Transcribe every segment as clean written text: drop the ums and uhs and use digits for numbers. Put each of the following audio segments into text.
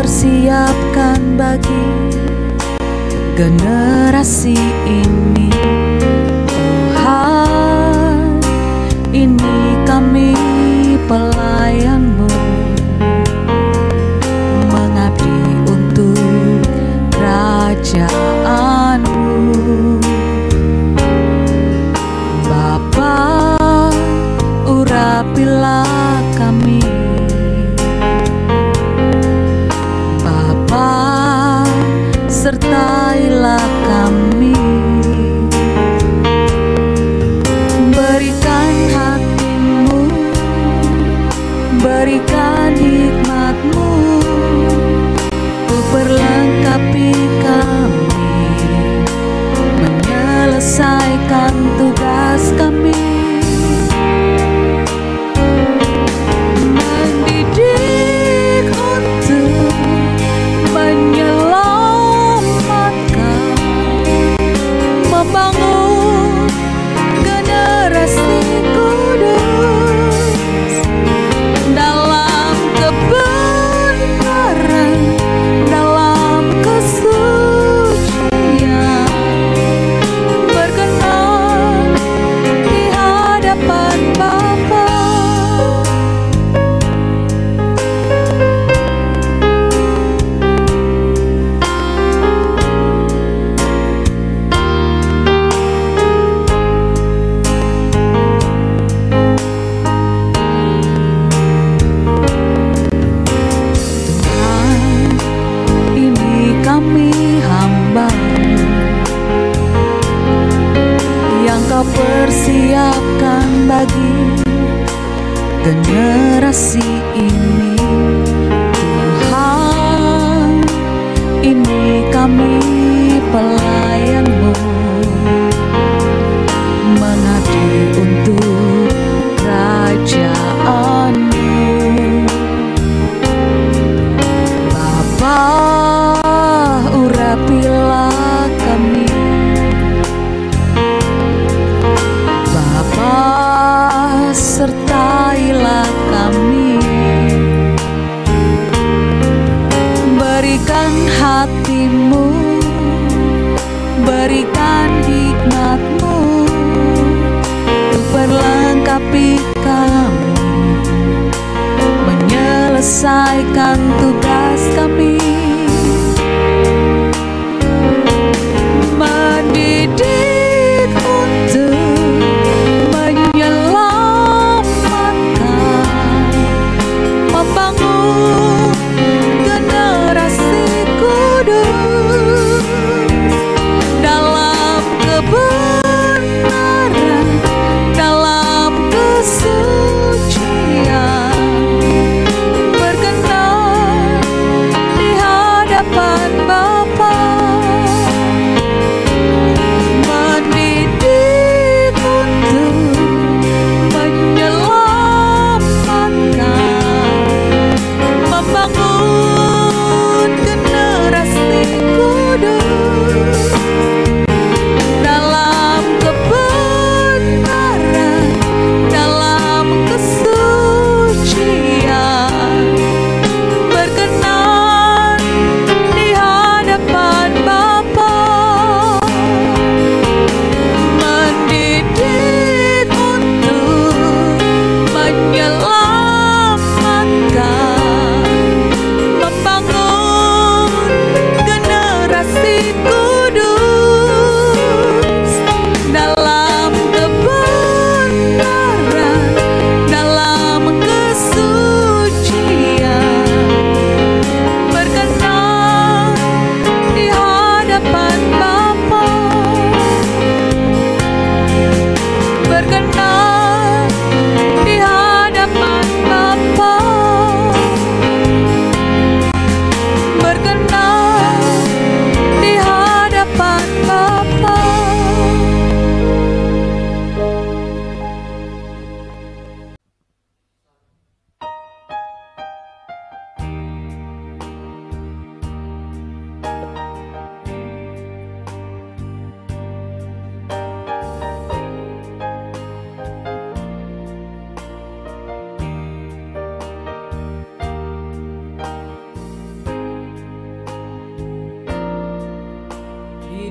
persiapkan bagi generasi ini. Tuhan, ini kami pelayan-Mu, mengabdi untuk kerajaan-Mu. Bapa, urapilah kami. Bapa, sertailah kami. Berikan hati-Mu, berikan hikmat-Mu untuk perlengkapi kami, menyelesaikan tugas kami. Mendidik untuk menyelamatkan, membangun generasi kudus dalam kebenaran, dalam kesucian, berkenan di hadapan Bapa. Tuhan, ini kami hamba yang Kau persiapkan bagi generasi ini. Tuhan, ini kami pelayan-Mu, mengabdi untuk kerajaan-Mu. Bapa, urapilah kami. Bapa, sertailah kami. Berikan hati-Mu, berikan hikmat-Mu untuk perlengkapi kami, menyelesaikan tugas kami. Mendidik untuk menyelamatkan, membangun generasi kudus dalam kebenaran, dalam kesucian, berkenan di hadapan Bapa. Mendidik untuk menyelamatkan,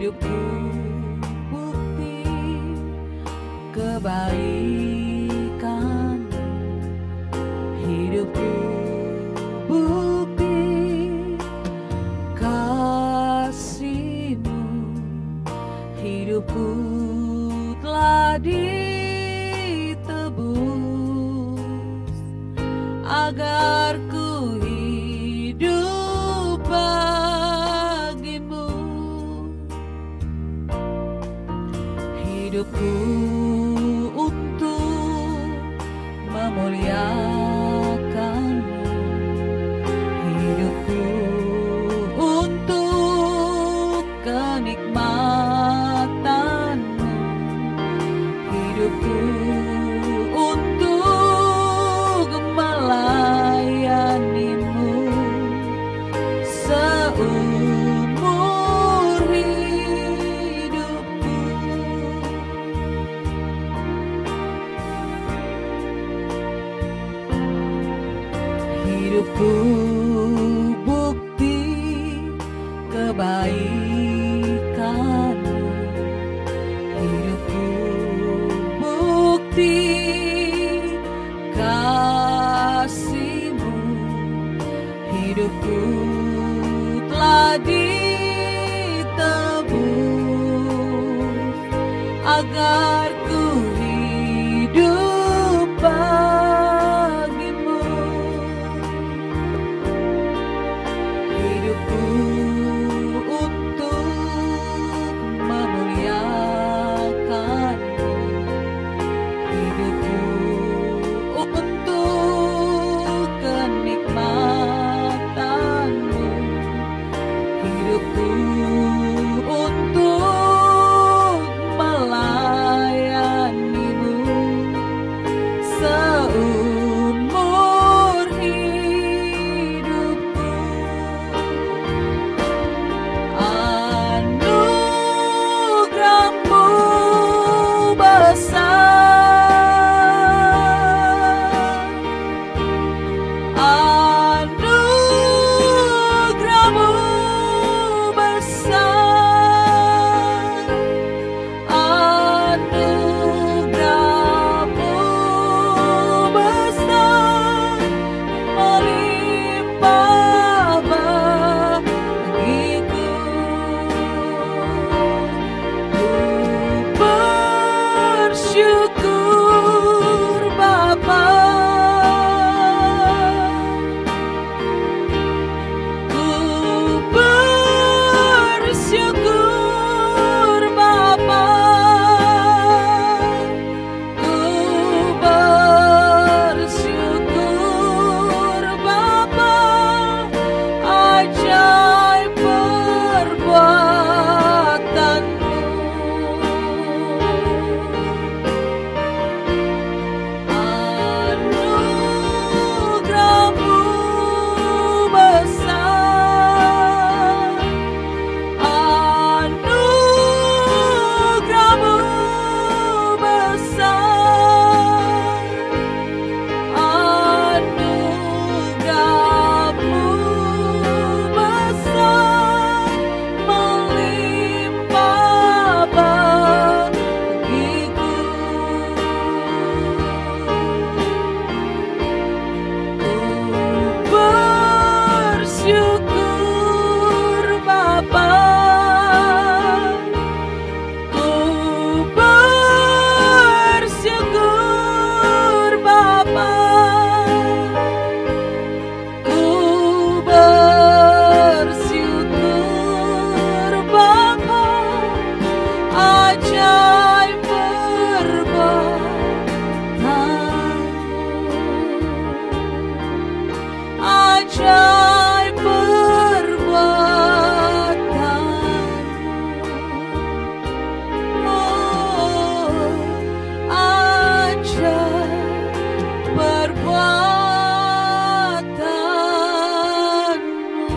hidupku bukti kebaikan, hidupku bukti kasih-Mu, hidupku telah ditebus agar ku hidup bagi-Mu. Hidupku untuk memuliakan-Mu, hidupku untuk kenikmatan-Mu, hidupku untuk melayani-Mu seumur hidupku. Hidupku bukti kebaikan-Mu, hidupku bukti kasih-Mu, hidupku telah ditebus agar ku hidup bagi-Mu. Hidupku untuk memuliakan-Mu, hidupku untuk kenikmatan-Mu, hidupku untuk melayani-Mu seumur hidupku. Anugerah-Mu besar, anugerah-Mu besar, anugerah-Mu besar, melimpah bagiku. Ku bersyukur Bapa, ku bersyukur Bapa, ku bersyukur Bapa, ajaib perbuatan-Mu. Anugerah-Mu besar, anugerah-Mu besar, anugerah-Mu besar, melimpah bagiku. Ku bersyukur Bapa, ku bersyukur Bapa, ku bersyukur Bapa, ajaib perbuatan-Mu, ajaib perbuatan-Mu, oh, ajaib perbuatan-Mu.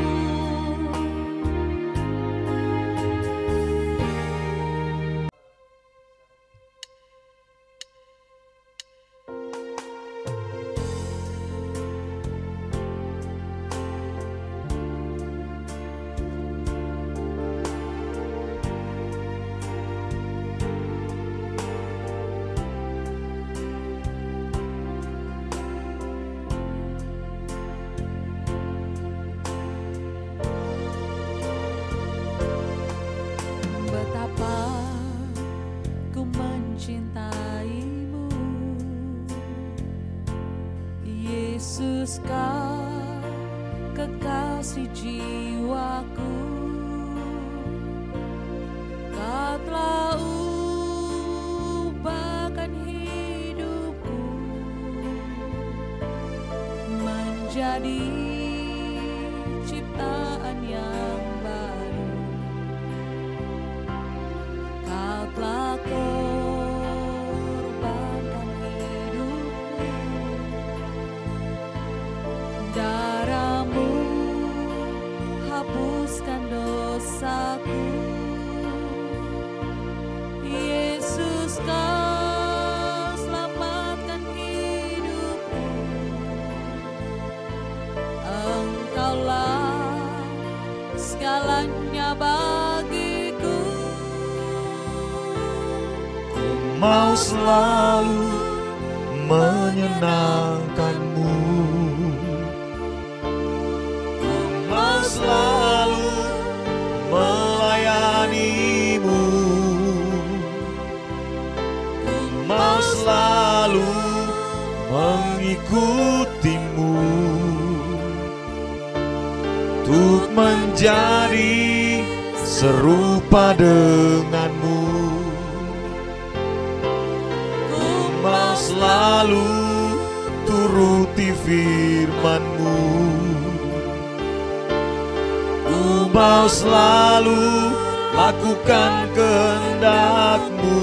Yesus Kau kekasih jiwaku, Kau telah ubahkan hidupku menjadi ciptaan yang baru. Kau telah korbankan hidupmu, darahmu hapuskan dosaku. Yesus Kau selamatkan hidupku, Engkaulah segalanya bagiku. Mau selalu menyenangkanmu, mau selalu melayanimu, mau selalu mengikutimu, untuk menjadi serupa denganmu. Mau selalu turuti firman-Mu, Ku mau selalu lakukan kehendak-Mu,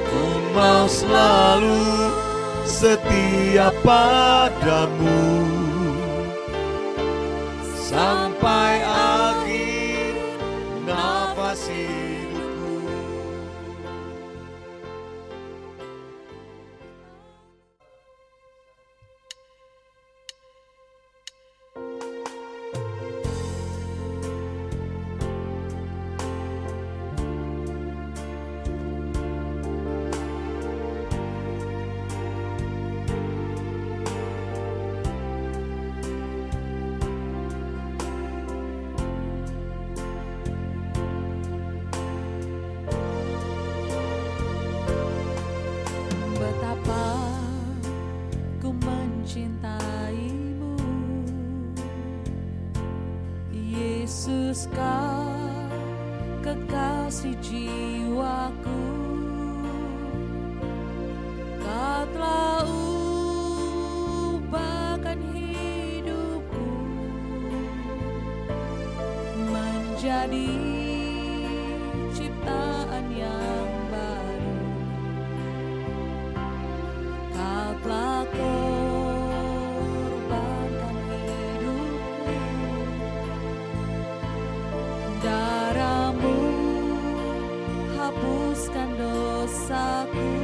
Ku mau selalu setia padamu sampai akhir nafas hidupku. Betapa ku mencintaimu, Yesus Kau kekasih jiwaku, Kau telah ubahkan hidupku menjadi ciptaan yang baru. Kau telah korbankan hidupmu, darahmu hapuskan dosaku.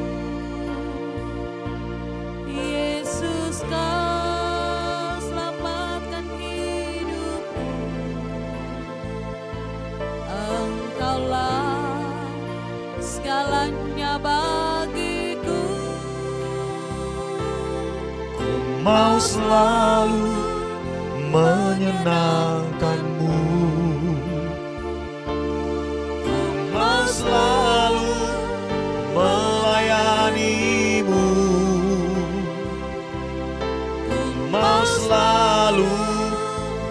Yesus Kau selamatkan hidupku, Engkaulah segalanya bagiku. Mau selalu menyenangkanmu, mau selalu melayanimu, mau selalu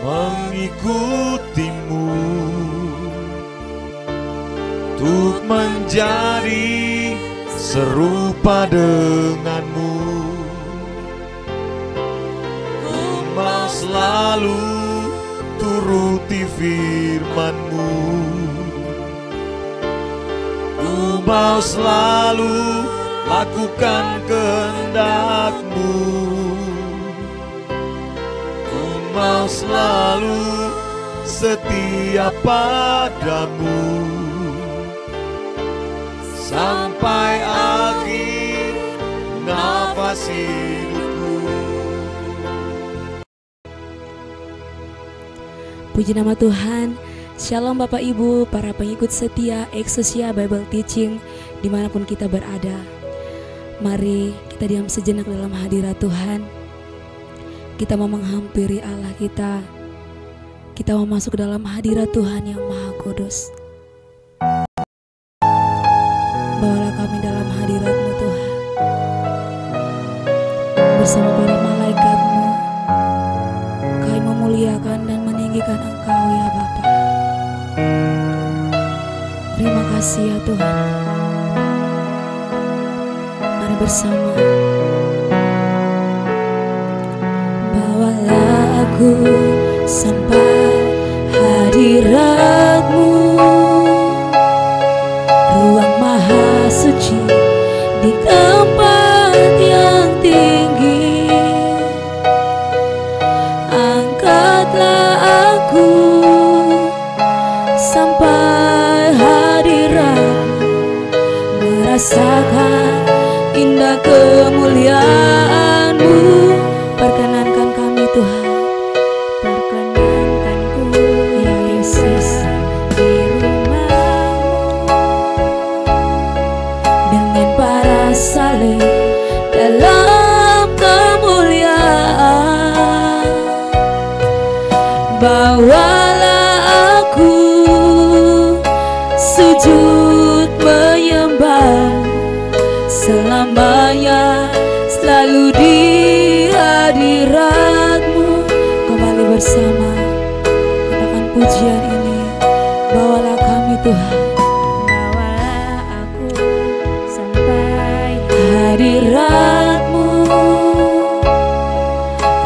mengikutimu, untuk menjadi serupa denganmu. Mau selalu turuti firman-Mu, Ku mau selalu lakukan kehendak-Mu, Ku mau selalu setia padamu sampai akhir nafas hidupku. Puji nama Tuhan. Shalom Bapak Ibu, para pengikut setia Eksosia Bible Teaching dimanapun kita berada. Mari kita diam sejenak dalam hadirat Tuhan. Kita mau menghampiri Allah kita. Kita mau masuk dalam hadirat Tuhan yang Maha Kudus. Bawalah kami dalam hadirat-Mu Tuhan. Bersama bersama. Bawalah aku sampai hadirat-Mu, ruang maha suci di tempat yang tinggi. Angkatlah aku sampai hadirat-Mu, merasakan indah kemuliaan-Mu. Perkenankan kami Tuhan, Perkenankanku ya Yesus, di rumah-Mu, dengan para saleh dalam kemuliaan. Bawalah aku sujud menyembah-Mu, selamanya selalu di hadirat-Mu. Kembali bersama katakan pujian ini. Bawalah kami Tuhan, bawalah aku sampai hadirat-Mu,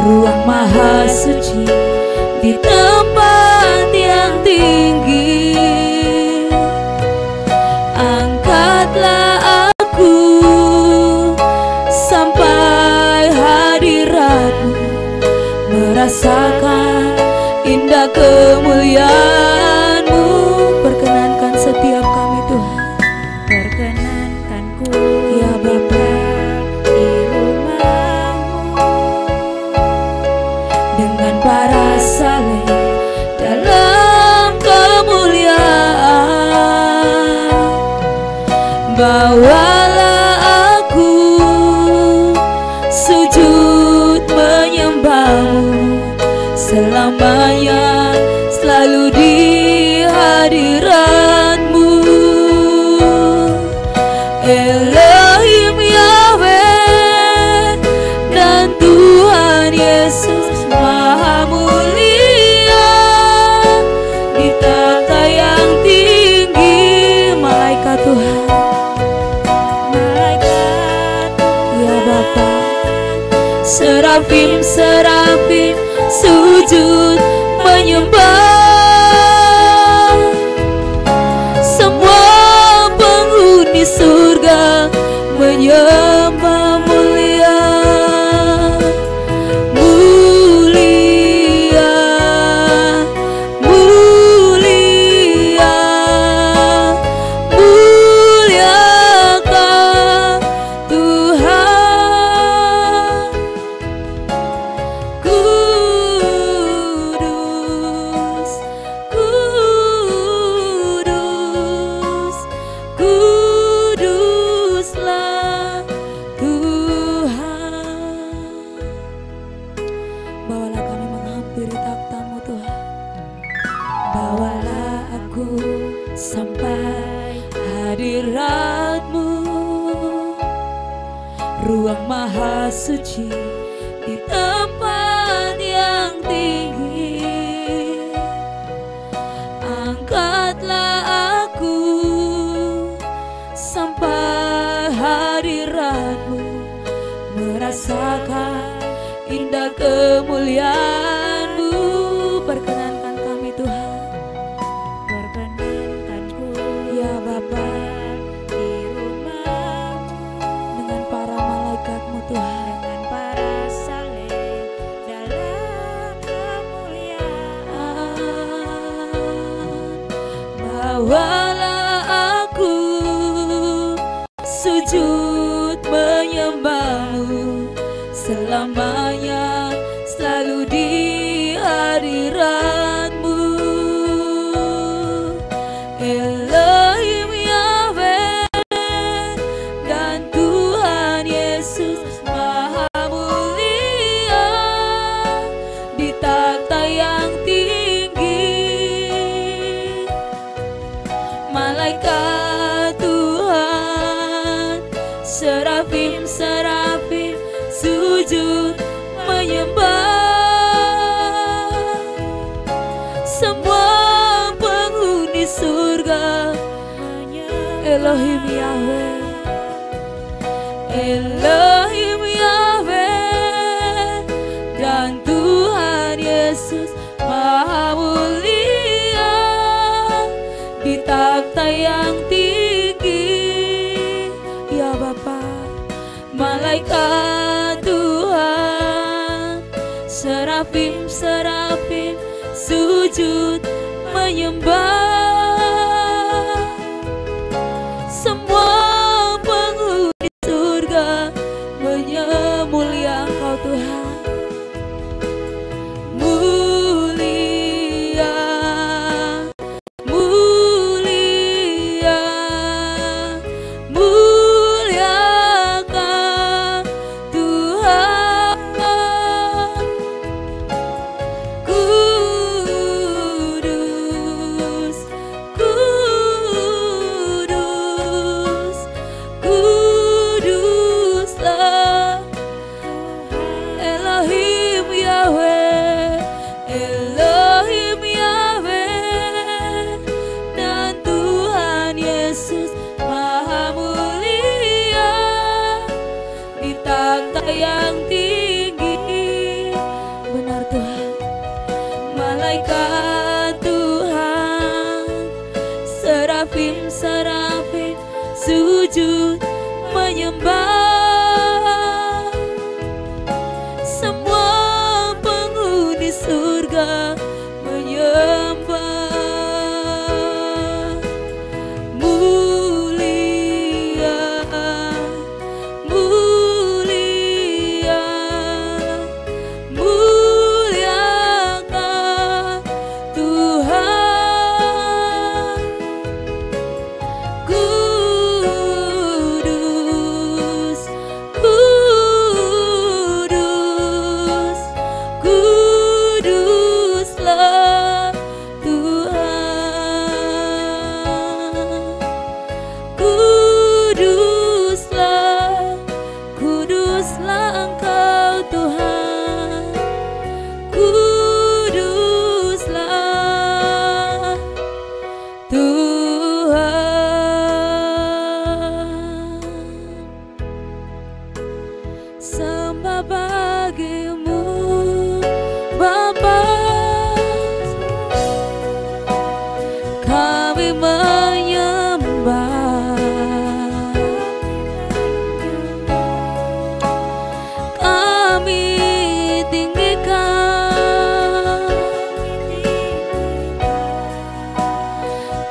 ruang maha suci di tempat yang tinggi. Angkatlah aku sampai hadirat-Mu, merasakan indah kemuliaan-Mu. Perkenankan setiap kami Tuhan, perkenankanku ya Bapa, di rumah-Mu, dengan para saleh dalam kemuliaan. Bawalah aku sujud menyembah-Mu, selamanya selalu di hadirat-Mu. Elohim Yahweh dan Tuhan Yesus Maha Mulia, di takhta yang tinggi. Malaikat Tuhan, malaikat ya Bapa, serafim sujud menyembah. Semua penghuni surga menyembah mulia, mulia, mulia, muliakan Tuhan. Kudus, kudus, kuduslah Tuhan. Bawalah kami menghampiri takhta-Mu Tuhan. Bawalah aku sampai hadirat-Mu, ruang maha suci di tempat yang tinggi. Angkatlah aku sampai hadirat-Mu, merasakan indah kemuliaan-Mu. Perkenankan kami Tuhan, perkenankanku ya Bapa, di rumah-Mu, dengan para malaikat-Mu Tuhan. dengan para saleh dalam kemuliaan. Bawalah aku sujud menyembah-Mu, selamanya selalu di hadirat-Mu. Elohim Yahweh dan Tuhan Yesus Maha Mulia, di takhta yang tinggi. Malaikat Tuhan, serafim sujud menyembah. Semua penghuni surga Elohim Yahweh, Elohim Yahweh, dan Tuhan Yesus Maha Mulia di takhta yang tinggi. Ya Bapa, malaikat Tuhan, serafim-serafim sujud menyembah. Semua penghuni surga memulia Engkau Tuhan. Mulia, mulia, muliakan Tuhan. Kudus, kudus, kuduslah Elohim Yahweh, Elohim Yahweh, dan Tuhan Yesus Maha Mulia di takhta yang tinggi. Benar Tuhan, malaikat Tuhan, serafim-serafim sujud menyembah. Semua penghuni surga menyembah. Mulia, mulia, muliakan Tuhan. Kudus, kudus, kuduslah Tuhan. Kuduslah, kuduslah Engkau Tuhan. Kuduslah Tuhan. Sembah bagimu Bapa, kami menyembah, kami tinggikan,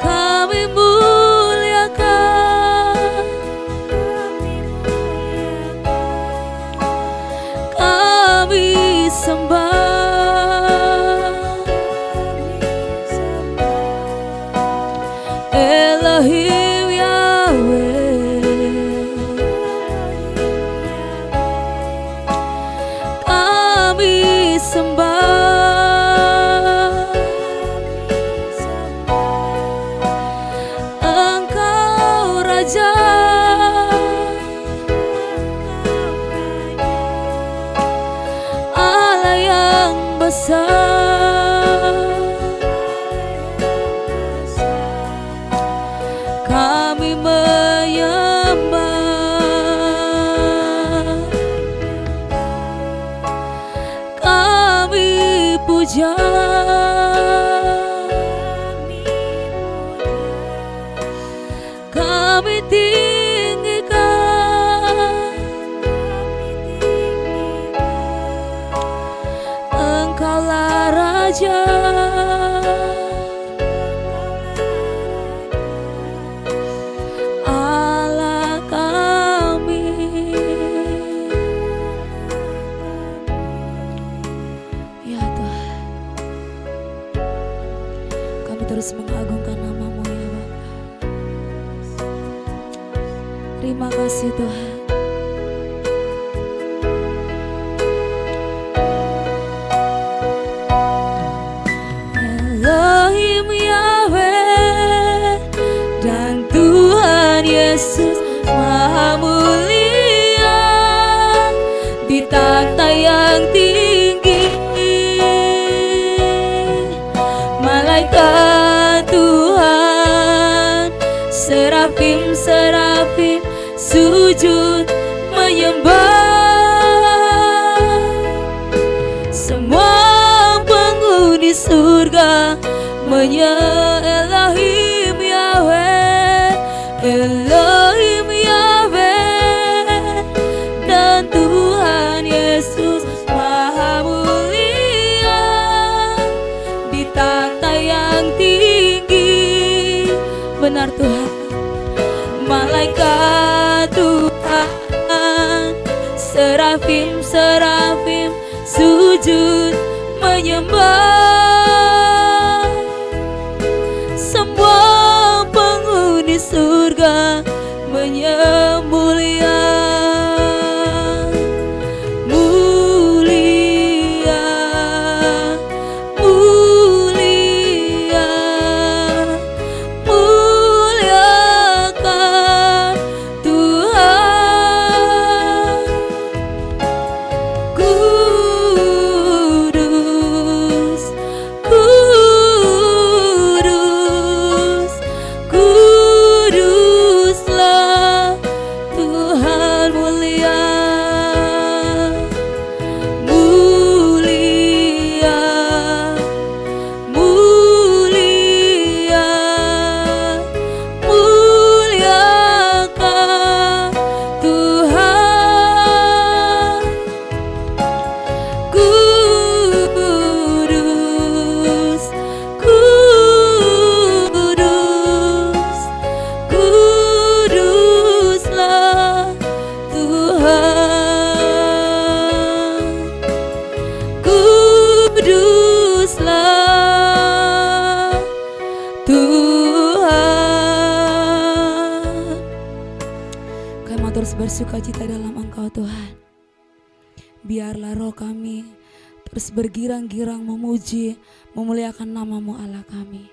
kami muliakan, kami sembah. Elohim Yahweh, kami sembah. Engkau Raja, Allah yang besar, kami menyembah, kami puja, kami tinggikan, Engkaulah Raja, Allah kami. Ya Tuhan, kami terus mengagungkan nama-Mu ya Bapa. Terima kasih Tuhan. Elohim Yahweh, dan Tuhan Yesus Maha Mulia di takhta yang tinggi. Malaikat Tuhan, serafim-serafim sujud Semua penghuni surga menyembah Elohim Yahweh, Elohim Yahweh, dan Tuhan Yesus Maha Mulia di tahta yang tinggi. Benar Tuhan, malaikat Tuhan, serafim, serafim sujud menyembah. Semua penghuni surga menyembah mulia, mulia, muliakan Tuhan. Kudus, kudus, kuduslah Tuhan mulia, mulia, mulia, muliakan Tuhan. Kudus, kudus, kuduslah Tuhan. Kuduslah Tuhan. Kami mau terus bersukacita dalam Engkau Tuhan. Biarlah roh kami terus bergirang-girang memuji, memuliakan nama-Mu Allah kami.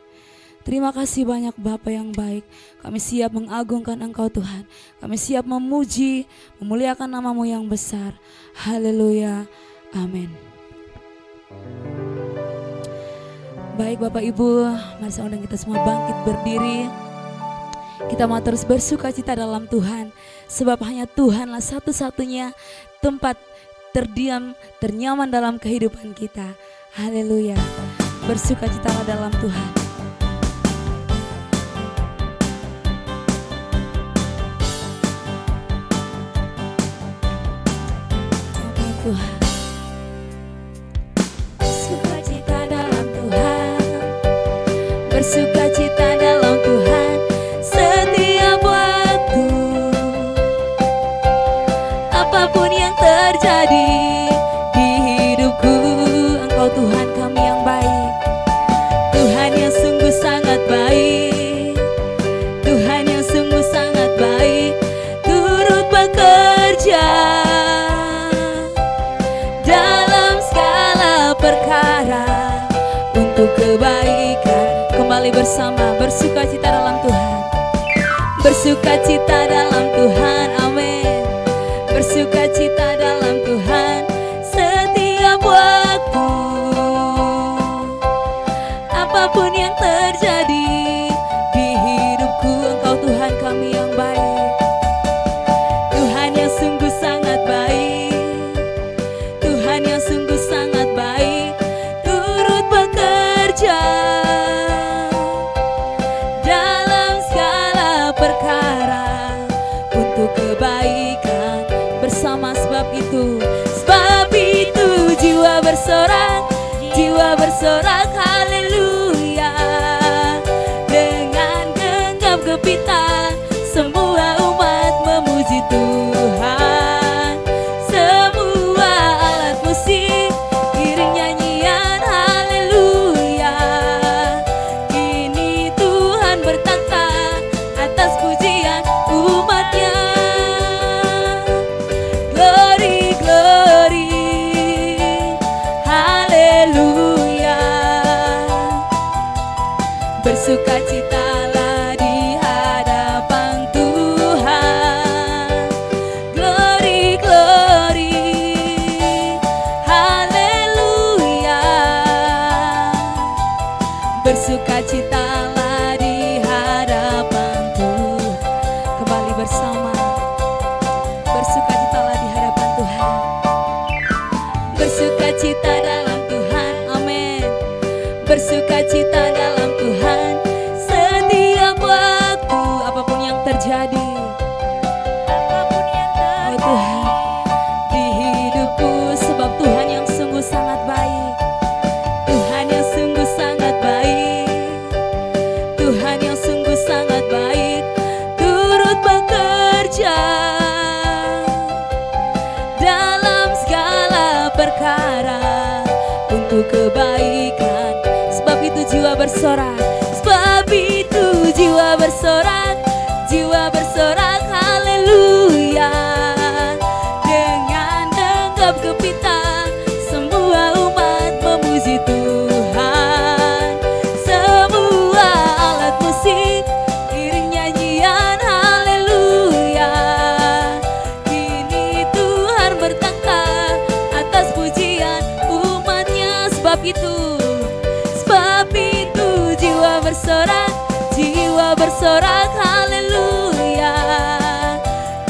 Terima kasih banyak Bapa yang baik. Kami siap mengagungkan Engkau Tuhan. Kami siap memuji, memuliakan nama-Mu yang besar. Haleluya. Amin. Baik Bapak Ibu, mari saya undang kita semua bangkit berdiri. Kita mau terus bersukacita dalam Tuhan, sebab hanya Tuhanlah satu-satunya tempat terdiam, ternyaman dalam kehidupan kita. Haleluya. Bersukacitalah dalam Tuhan. Amin Tuhan. Sukacita dalam Tuhan, bersukacita dalam Tuhan setiap waktu. Apapun yang terjadi di hidupku, Engkau Tuhan kami yang baik, Tuhan yang sungguh sangat baik, Tuhan yang sungguh sangat baik, turut bekerja dalam segala perkara untuk kebaikan. Kembali bersama bersukacita dalam Tuhan, bersukacita dalam Tuhan, amin. Bersukacita dalam Tuhan setiap waktu. Apapun yang terjadi di hidupku, Engkau Tuhan kami yang baik, Tuhan yang sungguh sangat baik, Tuhan yang sungguh sangat baik, turut bekerja dalam segala perkara untuk kebaikan bersama. Sebab itu jiwa bersorak, jiwa bersorak, haleluya. Dengan genggam gempita semua umat memuji Tuhan. Semua alat musik iring nyanyian, haleluya. Kini Tuhan bertata atas pujian umatnya. Glory, glory, haleluya. Bersukacitalah di hadapan Tuhan. Glory, glory, haleluya. Bersukacitalah di hadapan Tuhan. Kembali bersama bersukacitalah di hadapan Tuhan. Bersukacita untuk kebaikan. Sebab itu jiwa bersorak, sebab itu jiwa bersorak, jiwa bersorak, haleluya. Dengan denggam gempita semua umat memuji Tuhan. Semua alat musik iring nyanyian haleluya. Kini Tuhan bertakhta atas pujian umatnya. Sebab itu jiwa bersorak, jiwa bersorak, haleluya.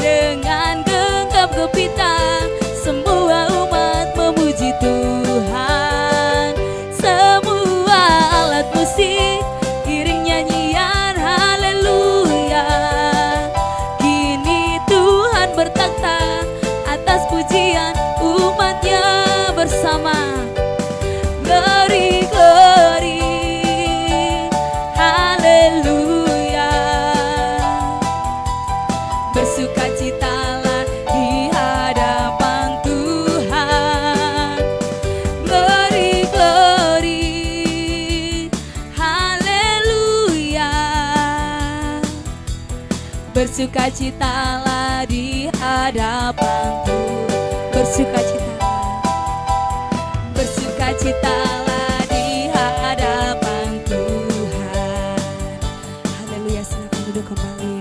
Dengan genggam gempita semua umat memuji Tuhan. Semua alat musik iring nyanyian haleluya. Kini Tuhan bertakhta atas pujian umatnya bersama. Glory, glory, haleluya. Bersukacitalah di hadapan Tuhan. Glory, glory, haleluya. Bersukacitalah di hadapan Tuhan. Bersukacitalah di hadapan Tuhan. Haleluya, silakan duduk kembali.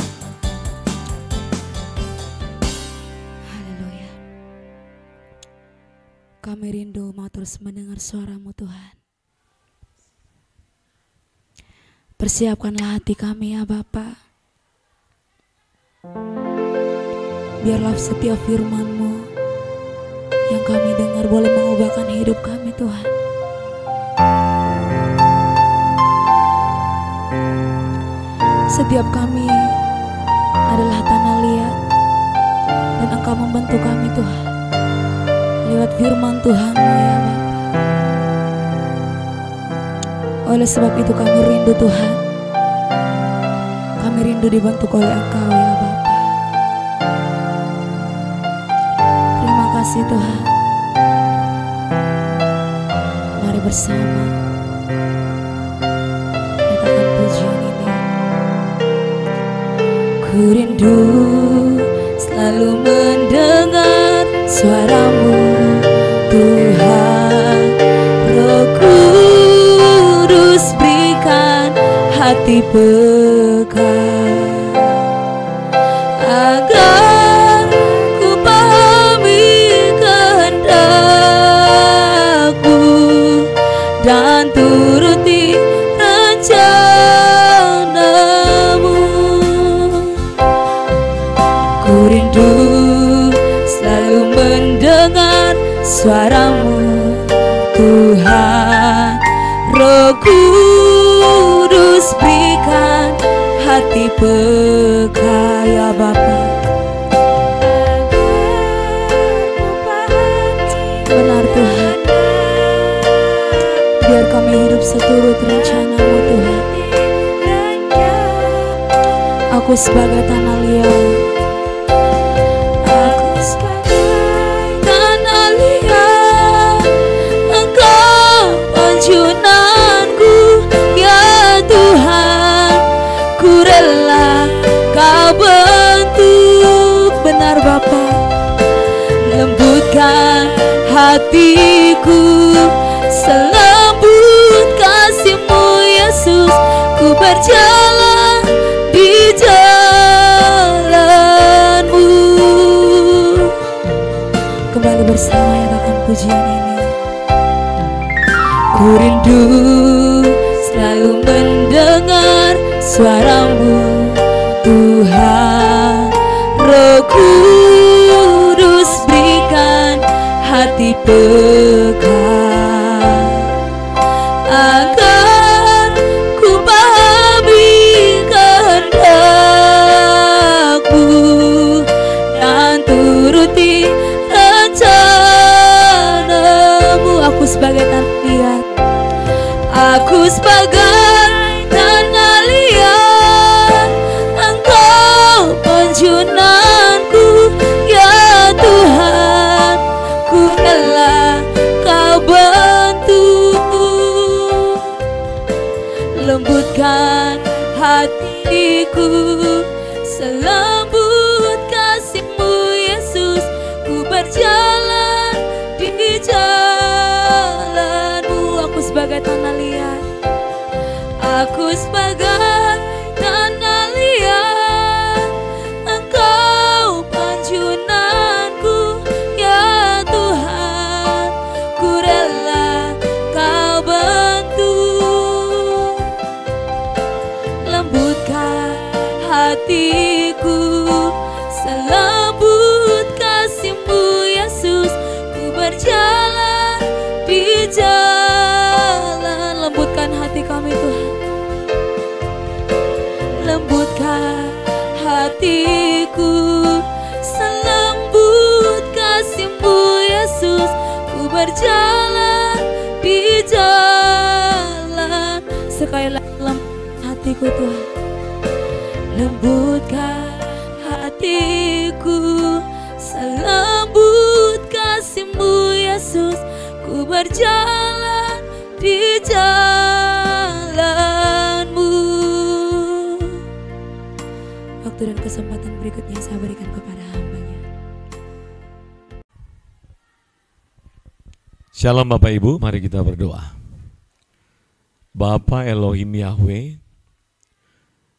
Haleluya. Kami rindu mau terus mendengar suara-Mu Tuhan. Persiapkanlah hati kami ya Bapa. Biarlah setiap firman-Mu yang kami dengar boleh mengubahkan hidup kami Tuhan. Setiap kami adalah tanah liat dan Engkau membentuk kami Tuhan lewat firman Tuhan-Mu ya Bapa. Oleh sebab itu kami rindu Tuhan, kami rindu dibentuk oleh Engkau ya Bapa. Terima kasih Tuhan. Mari bersama nyatakan pujian ini. Ku rindu selalu mendengar suara-Mu Tuhan. Roh Kudus berikan hati peka agar ku pahami kehendak-Mu dan turuti rencana-Mu. Ku rindu selalu mendengar suara-Mu Tuhan. Roh Kudus berikan hati peka ya Bapa. Benar Tuhan, biar kami hidup seturut rencana-Mu Tuhan. Aku sebagai tanah liat, aku sebagai tanah liat, Engkau panjunanku ya Tuhan. Ku rela Kau bentuk, benar Bapa. Lembutkan hatiku selembut kasih-Mu Yesus. Ku berjalan di jalan-Mu. Kembali bersama nyatakan pujian ini. Ku rindu selalu mendengar suara-Mu Tuhan. Roh Kudus berikan hati peka agar ku pahami kehendak-Mu dan turuti rencana-Mu. Aku sebagai tanah liat, aku sebagai tanah liat, Engkau panjunanku ya Tuhan. Ku rela Kau bentuk hatiku, selembut kasih-Mu Yesus. Ku berjalan di jalan-Mu. Aku sebagai tanah liat, aku sebagai tanah liat, Engkau panjunanku ya Tuhan. Ku rela Kau bentuk, lembutkan hatiku, selembut kasih-Mu Yesus. Ku berjalan di jalan, lembutkan hati kami Tuhan, lembutkan hatiku, selembut kasih-Mu Yesus. Ku berjalan di jalan, sekali lagi lembutkan hatiku Tuhan, lembutkan hatiku, selembut kasih-Mu Yesus. Ku berjalan di jalan-Mu. Waktu dan kesempatan berikutnya saya berikan kepada hamba-Nya. Shalom Bapak Ibu, mari kita berdoa. Bapa Elohim Yahweh,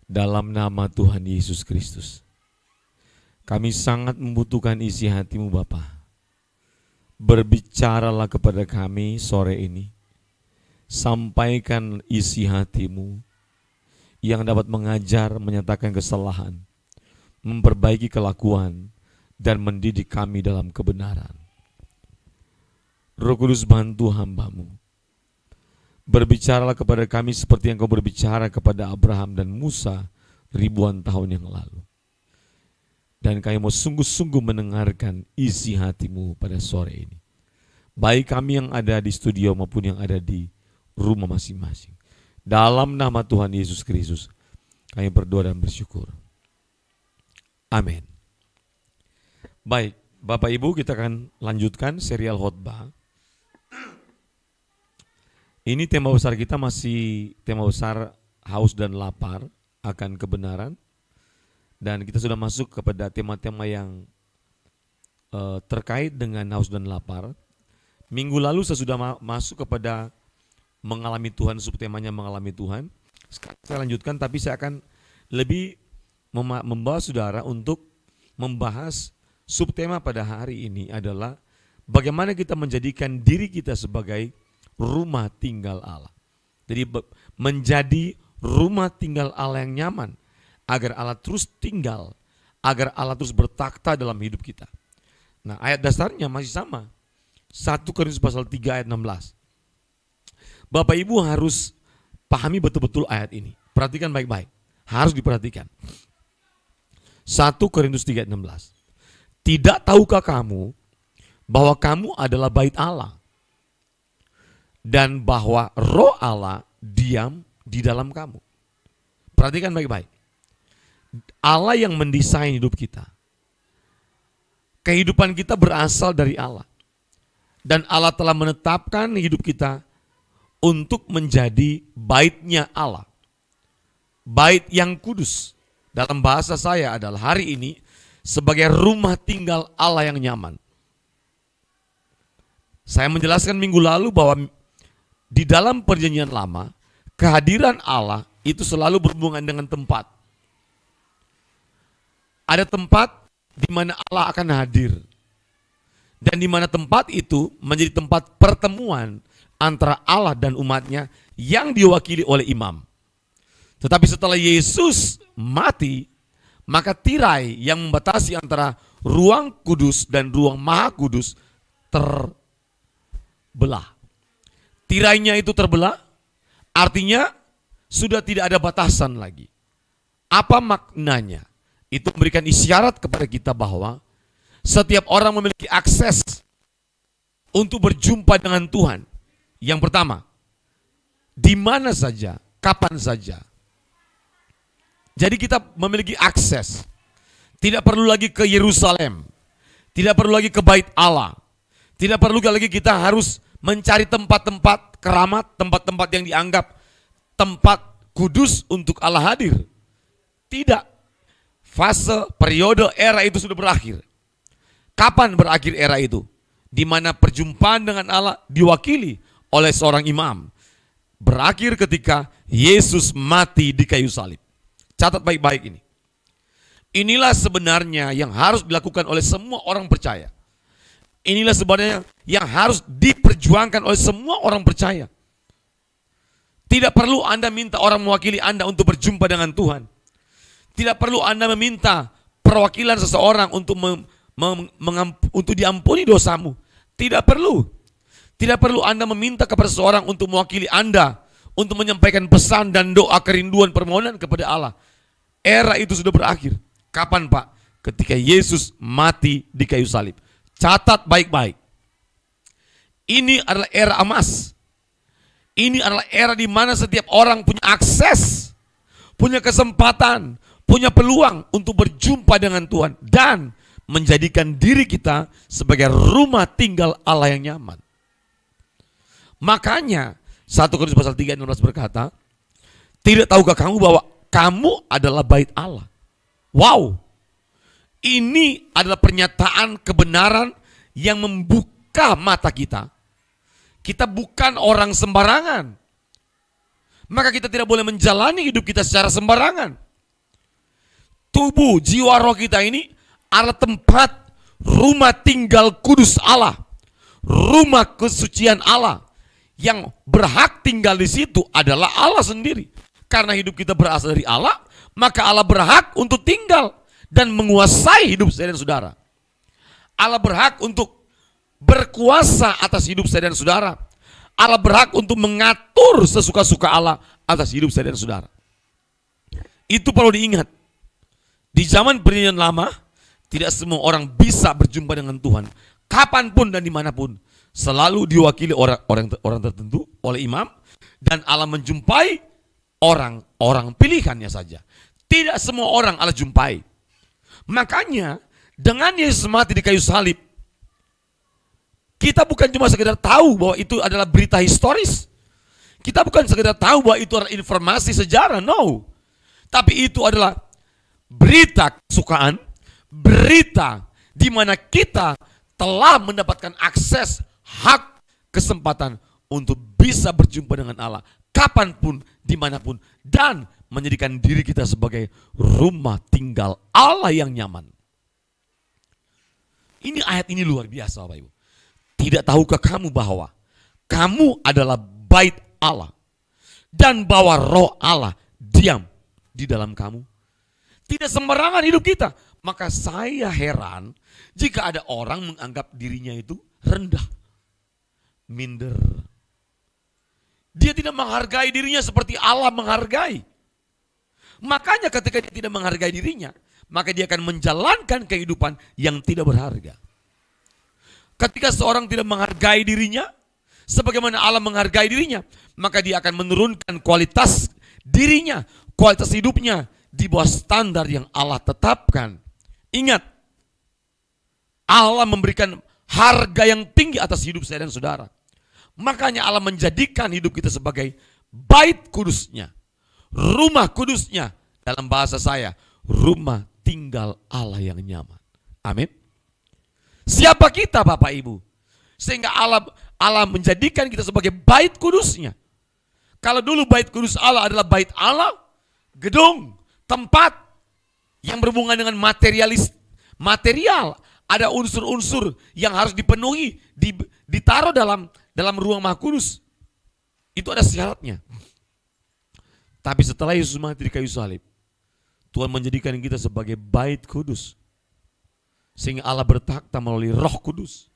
dalam nama Tuhan Yesus Kristus, kami sangat membutuhkan isi hati-Mu Bapa. Berbicaralah kepada kami sore ini. Sampaikan isi hati-Mu yang dapat mengajar, menyatakan kesalahan, memperbaiki kelakuan, dan mendidik kami dalam kebenaran. Roh Kudus, bantu hamba-Mu. Berbicaralah kepada kami seperti yang Kau berbicara kepada Abraham dan Musa ribuan tahun yang lalu. Dan kami mau sungguh-sungguh mendengarkan isi hati-Mu pada sore ini. Baik kami yang ada di studio maupun yang ada di rumah masing-masing. Dalam nama Tuhan Yesus Kristus, kami berdoa dan bersyukur. Amin. Baik, Bapak Ibu, kita akan lanjutkan serial khotbah. Ini tema besar kita masih tema besar haus dan lapar akan kebenaran. Dan kita sudah masuk kepada tema-tema yang terkait dengan haus dan lapar. Minggu lalu saya sudah masuk kepada mengalami Tuhan, subtemanya mengalami Tuhan. Sekarang saya lanjutkan, tapi saya akan lebih membawa saudara untuk membahas subtema pada hari ini adalah bagaimana kita menjadikan diri kita sebagai rumah tinggal Allah. Jadi menjadi rumah tinggal Allah yang nyaman, agar Allah terus tinggal, agar Allah terus bertakhta dalam hidup kita. Nah, ayat dasarnya masih sama. 1 Korintus pasal 3 ayat 16. Bapak Ibu harus pahami betul-betul ayat ini. Perhatikan baik-baik. Harus diperhatikan. 1 Korintus 3 ayat 16. Tidak tahukah kamu bahwa kamu adalah bait Allah dan bahwa Roh Allah diam di dalam kamu? Perhatikan baik-baik. Allah yang mendesain hidup kita. Kehidupan kita berasal dari Allah. Dan Allah telah menetapkan hidup kita untuk menjadi baitnya Allah. Bait yang kudus. Dalam bahasa saya adalah hari ini sebagai rumah tinggal Allah yang nyaman. Saya menjelaskan minggu lalu bahwa di dalam perjanjian lama, kehadiran Allah itu selalu berhubungan dengan tempat. Ada tempat di mana Allah akan hadir. Dan di mana tempat itu menjadi tempat pertemuan antara Allah dan umatnya yang diwakili oleh imam. Tetapi setelah Yesus mati, maka tirai yang membatasi antara ruang kudus dan ruang maha kudus terbelah. Tirainya itu terbelah, artinya sudah tidak ada batasan lagi. Apa maknanya? Itu memberikan isyarat kepada kita bahwa setiap orang memiliki akses untuk berjumpa dengan Tuhan. Yang pertama, di mana saja, kapan saja. Jadi kita memiliki akses. Tidak perlu lagi ke Yerusalem. Tidak perlu lagi ke bait Allah. Tidak perlu lagi kita harus mencari tempat-tempat keramat, tempat-tempat yang dianggap tempat kudus untuk Allah hadir. Tidak. Fase, periode, era itu sudah berakhir. Kapan berakhir era itu? Di mana perjumpaan dengan Allah diwakili oleh seorang imam. Berakhir ketika Yesus mati di kayu salib. Catat baik-baik ini. Inilah sebenarnya yang harus dilakukan oleh semua orang percaya. Inilah sebenarnya yang harus diperjuangkan oleh semua orang percaya. Tidak perlu Anda minta orang mewakili Anda untuk berjumpa dengan Tuhan. Tidak perlu Anda meminta perwakilan seseorang untuk untuk diampuni dosamu. Tidak perlu. Tidak perlu Anda meminta kepada seseorang untuk mewakili Anda untuk menyampaikan pesan dan doa kerinduan permohonan kepada Allah. Era itu sudah berakhir. Kapan, Pak? Ketika Yesus mati di kayu salib. Catat baik-baik. Ini adalah era emas. Ini adalah era di mana setiap orang punya akses, punya kesempatan, punya peluang untuk berjumpa dengan Tuhan dan menjadikan diri kita sebagai rumah tinggal Allah yang nyaman. Makanya 1 Korintus pasal 3 ayat 16 berkata, tidak tahukah kamu bahwa kamu adalah bait Allah? Wow, ini adalah pernyataan kebenaran yang membuka mata kita. Kita bukan orang sembarangan. Maka kita tidak boleh menjalani hidup kita secara sembarangan. Tubuh, jiwa, roh kita ini adalah tempat rumah tinggal kudus Allah. Rumah kesucian Allah. Yang berhak tinggal di situ adalah Allah sendiri. Karena hidup kita berasal dari Allah, maka Allah berhak untuk tinggal dan menguasai hidup saya dan saudara. Allah berhak untuk berkuasa atas hidup saya dan saudara. Allah berhak untuk mengatur sesuka-suka Allah atas hidup saya dan saudara. Itu perlu diingat. Di zaman perjanjian lama, tidak semua orang bisa berjumpa dengan Tuhan. Kapanpun dan dimanapun. Selalu diwakili orang tertentu oleh imam. Dan Allah menjumpai orang pilihannya saja. Tidak semua orang Allah jumpai. Makanya dengan Yesus mati di kayu salib, kita bukan cuma sekedar tahu bahwa itu adalah berita historis. Kita bukan sekedar tahu bahwa itu adalah informasi sejarah, no. Tapi itu adalah berita kesukaan, berita di mana kita telah mendapatkan akses, hak, kesempatan untuk bisa berjumpa dengan Allah kapanpun, dimanapun, dan menjadikan diri kita sebagai rumah tinggal Allah yang nyaman. Ini ayat ini luar biasa, Bapak Ibu. Tidak tahukah kamu bahwa kamu adalah bait Allah dan bahwa roh Allah diam di dalam kamu? Tidak sembarangan hidup kita. Maka saya heran jika ada orang menganggap dirinya itu rendah, minder. Dia tidak menghargai dirinya seperti Allah menghargai. Makanya ketika dia tidak menghargai dirinya, maka dia akan menjalankan kehidupan yang tidak berharga. Ketika seorang tidak menghargai dirinya, sebagaimana Allah menghargai dirinya, maka dia akan menurunkan kualitas dirinya, kualitas hidupnya di bawah standar yang Allah tetapkan. Ingat, Allah memberikan harga yang tinggi atas hidup saya dan saudara. Makanya Allah menjadikan hidup kita sebagai bait kudusnya, rumah kudusnya, dalam bahasa saya, rumah tinggal Allah yang nyaman. Amin. Siapa kita, Bapak Ibu? Sehingga Allah menjadikan kita sebagai bait kudusnya. Kalau dulu bait kudus Allah adalah bait Allah, gedung, tempat yang berhubungan dengan material. Ada unsur-unsur yang harus dipenuhi, ditaruh dalam ruang maha kudus. Itu ada syaratnya. Tapi setelah Yesus mati di kayu salib, Tuhan menjadikan kita sebagai bait kudus. Sehingga Allah bertakhta melalui Roh Kudus.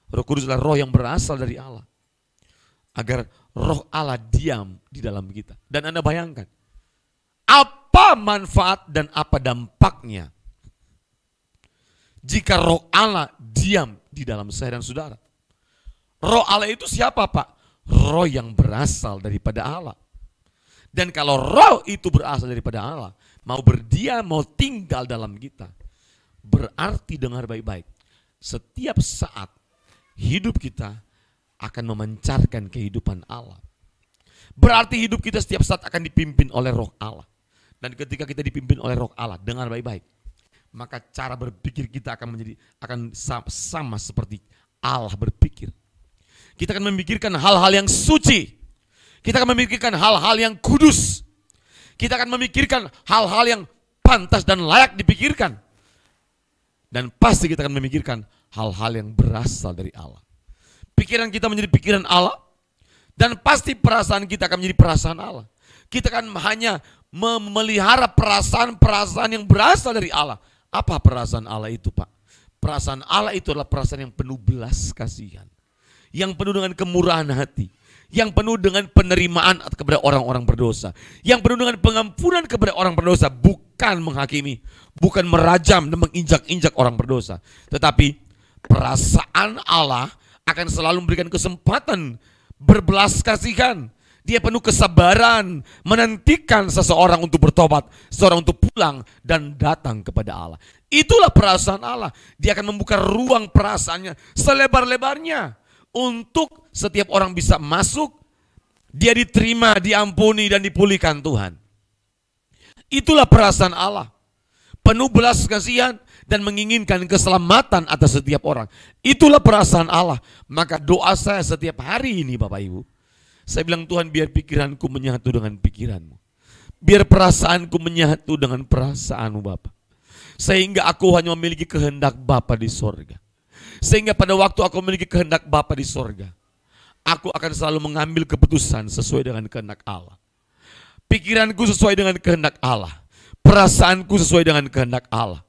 Roh Kudus adalah roh yang berasal dari Allah. Agar roh Allah diam di dalam kita. Dan Anda bayangkan, apa manfaat dan apa dampaknya jika roh Allah diam di dalam saya dan saudara. Roh Allah itu siapa, Pak? Roh yang berasal daripada Allah. Dan kalau roh itu berasal daripada Allah, mau berdiam, mau tinggal dalam kita, berarti dengar baik-baik, setiap saat hidup kita akan memancarkan kehidupan Allah. Berarti hidup kita setiap saat akan dipimpin oleh roh Allah. Dan ketika kita dipimpin oleh Roh Allah, dengar baik-baik, maka cara berpikir kita akan sama seperti Allah berpikir. Kita akan memikirkan hal-hal yang suci. Kita akan memikirkan hal-hal yang kudus. Kita akan memikirkan hal-hal yang pantas dan layak dipikirkan. Dan pasti kita akan memikirkan hal-hal yang berasal dari Allah. Pikiran kita menjadi pikiran Allah. Dan pasti perasaan kita akan menjadi perasaan Allah. Kita akan hanya memelihara perasaan-perasaan yang berasal dari Allah. Apa perasaan Allah itu, Pak? Perasaan Allah itu adalah perasaan yang penuh belas kasihan. Yang penuh dengan kemurahan hati. Yang penuh dengan penerimaan kepada orang-orang berdosa. Yang penuh dengan pengampunan kepada orang berdosa. Bukan menghakimi. Bukan merajam dan menginjak-injak orang berdosa. Tetapi perasaan Allah akan selalu memberikan kesempatan berbelas kasihan. Dia penuh kesabaran, menantikan seseorang untuk bertobat, seseorang untuk pulang dan datang kepada Allah. Itulah perasaan Allah. Dia akan membuka ruang perasaannya selebar-lebarnya untuk setiap orang bisa masuk, dia diterima, diampuni dan dipulihkan Tuhan. Itulah perasaan Allah. Penuh belas kasihan dan menginginkan keselamatan atas setiap orang. Itulah perasaan Allah. Maka doa saya setiap hari ini Bapak Ibu, saya bilang, Tuhan, biar pikiranku menyatu dengan pikiranmu. Biar perasaanku menyatu dengan perasaanmu Bapa. Sehingga aku hanya memiliki kehendak Bapa di sorga. Sehingga pada waktu aku memiliki kehendak Bapa di sorga, aku akan selalu mengambil keputusan sesuai dengan kehendak Allah. Pikiranku sesuai dengan kehendak Allah. Perasaanku sesuai dengan kehendak Allah.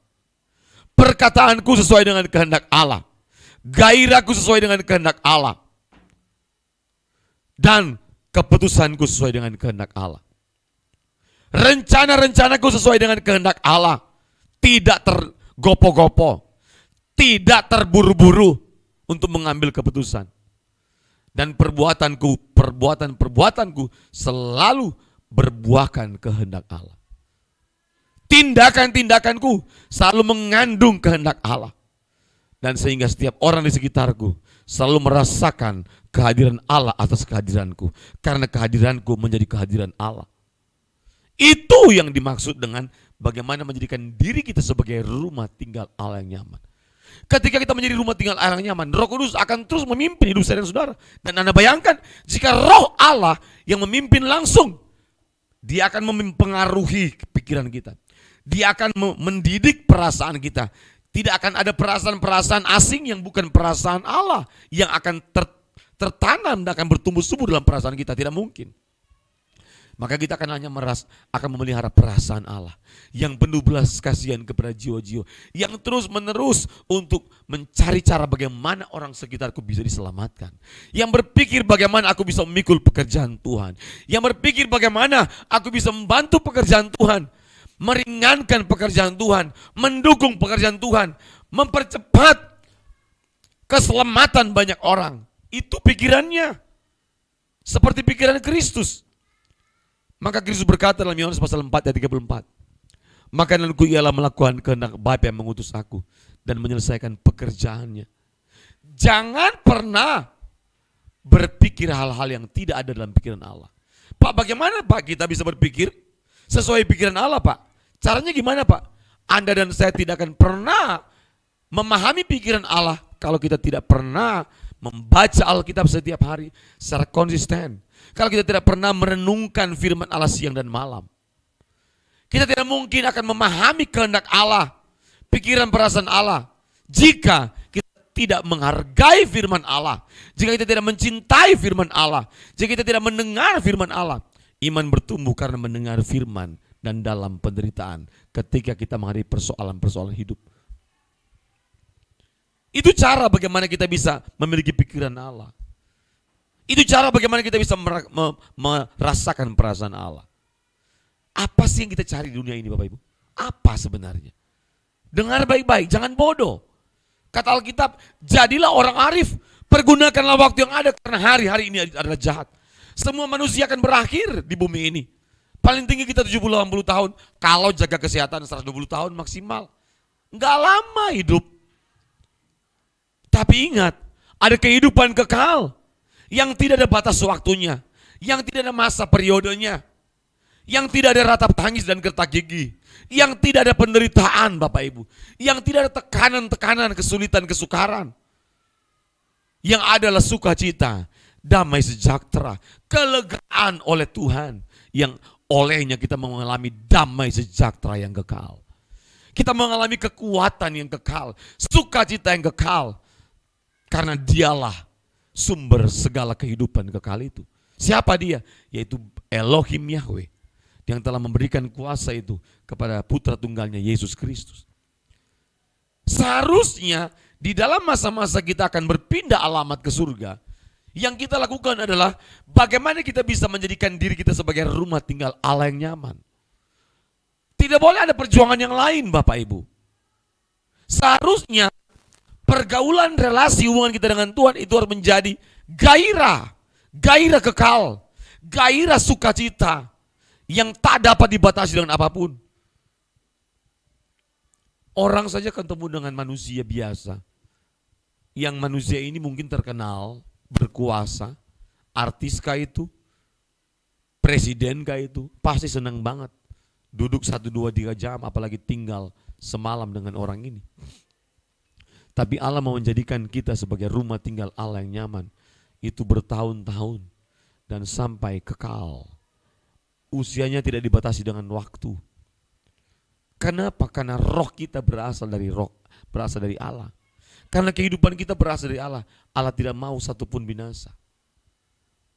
Perkataanku sesuai dengan kehendak Allah. Gairahku sesuai dengan kehendak Allah. Dan keputusanku sesuai dengan kehendak Allah. Rencana-rencanaku sesuai dengan kehendak Allah. Tidak tergopo-gopo. Tidak terburu-buru untuk mengambil keputusan. Dan perbuatanku selalu berbuahkan kehendak Allah. Tindakan-tindakanku selalu mengandung kehendak Allah. Dan sehingga setiap orang di sekitarku selalu merasakan kehadiran Allah atas kehadiranku. Karena kehadiranku menjadi kehadiran Allah. Itu yang dimaksud dengan bagaimana menjadikan diri kita sebagai rumah tinggal Allah yang nyaman. Ketika kita menjadi rumah tinggal Allah yang nyaman, Roh Kudus akan terus memimpin hidup saya dan saudara. Dan Anda bayangkan jika Roh Allah yang memimpin langsung, Dia akan mempengaruhi pikiran kita. Dia akan mendidik perasaan kita. Tidak akan ada perasaan-perasaan asing yang bukan perasaan Allah yang akan tertanam dan akan bertumbuh subur dalam perasaan kita. Tidak mungkin. Maka kita akan hanya akan memelihara perasaan Allah yang penuh belas kasihan kepada jiwa-jiwa, yang terus menerus untuk mencari cara bagaimana orang sekitarku bisa diselamatkan, yang berpikir bagaimana aku bisa memikul pekerjaan Tuhan, yang berpikir bagaimana aku bisa membantu pekerjaan Tuhan, meringankan pekerjaan Tuhan, mendukung pekerjaan Tuhan, mempercepat keselamatan banyak orang. Itu pikirannya seperti pikiran Kristus. Maka Kristus berkata dalam Yohanes pasal 4 ayat 34, makananku ialah melakukan kehendak Bapa yang mengutus aku dan menyelesaikan pekerjaannya. Jangan pernah berpikir hal-hal yang tidak ada dalam pikiran Allah. Pak, bagaimana Pak kita bisa berpikir sesuai pikiran Allah Pak? Caranya gimana Pak? Anda dan saya tidak akan pernah memahami pikiran Allah kalau kita tidak pernah membaca Alkitab setiap hari secara konsisten. Kalau kita tidak pernah merenungkan firman Allah siang dan malam. Kita tidak mungkin akan memahami kehendak Allah, pikiran perasaan Allah, jika kita tidak menghargai firman Allah, jika kita tidak mencintai firman Allah, jika kita tidak mendengar firman Allah. Iman bertumbuh karena mendengar firman dan dalam penderitaan ketika kita menghadapi persoalan-persoalan hidup. Itu cara bagaimana kita bisa memiliki pikiran Allah. Itu cara bagaimana kita bisa merasakan perasaan Allah. Apa sih yang kita cari di dunia ini Bapak Ibu? Apa sebenarnya? Dengar baik-baik, jangan bodoh. Kata Alkitab, jadilah orang arif, pergunakanlah waktu yang ada karena hari-hari ini adalah jahat. Semua manusia akan berakhir di bumi ini. Paling tinggi kita 70-80 tahun, kalau jaga kesehatan 120 tahun maksimal. Enggak lama hidup. Tapi ingat, ada kehidupan kekal yang tidak ada batas waktunya, yang tidak ada masa periodenya, yang tidak ada ratap tangis dan gertak gigi, yang tidak ada penderitaan Bapak Ibu, yang tidak ada tekanan-tekanan, kesulitan, kesukaran. Yang adalah sukacita, damai sejahtera, kelegaan oleh Tuhan, yang olehnya kita mengalami damai sejahtera yang kekal. Kita mengalami kekuatan yang kekal, sukacita yang kekal, karena dialah sumber segala kehidupan kekal itu. Siapa dia? Yaitu Elohim Yahweh, yang telah memberikan kuasa itu kepada putra tunggalnya Yesus Kristus. Seharusnya di dalam masa-masa kita akan berpindah alamat ke surga, yang kita lakukan adalah bagaimana kita bisa menjadikan diri kita sebagai rumah tinggal Allah yang nyaman. Tidak boleh ada perjuangan yang lain Bapak Ibu. Seharusnya pergaulan relasi hubungan kita dengan Tuhan itu harus menjadi gairah, gairah kekal, gairah sukacita yang tak dapat dibatasi dengan apapun. Orang saja ketemu dengan manusia biasa, yang manusia ini mungkin terkenal, berkuasa, artis kah itu, presiden kah itu, pasti senang banget. Duduk 1, 2, 3 jam, apalagi tinggal semalam dengan orang ini. Tapi Allah mau menjadikan kita sebagai rumah tinggal Allah yang nyaman. Itu bertahun-tahun dan sampai kekal. Usianya tidak dibatasi dengan waktu. Kenapa? Karena roh kita berasal dari Allah. Karena kehidupan kita berasal dari Allah. Allah tidak mau satupun binasa.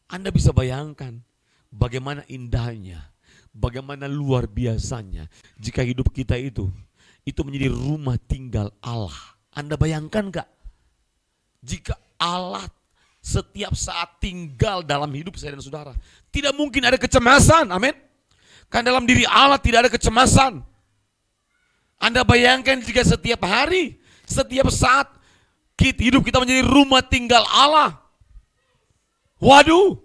Anda bisa bayangkan bagaimana indahnya, bagaimana luar biasanya jika hidup kita itu menjadi rumah tinggal Allah. Anda bayangkan gak? Jika Allah setiap saat tinggal dalam hidup saya dan saudara, tidak mungkin ada kecemasan, amin. Karena dalam diri Allah tidak ada kecemasan. Anda bayangkan jika setiap hari, setiap saat hidup kita menjadi rumah tinggal Allah. Waduh,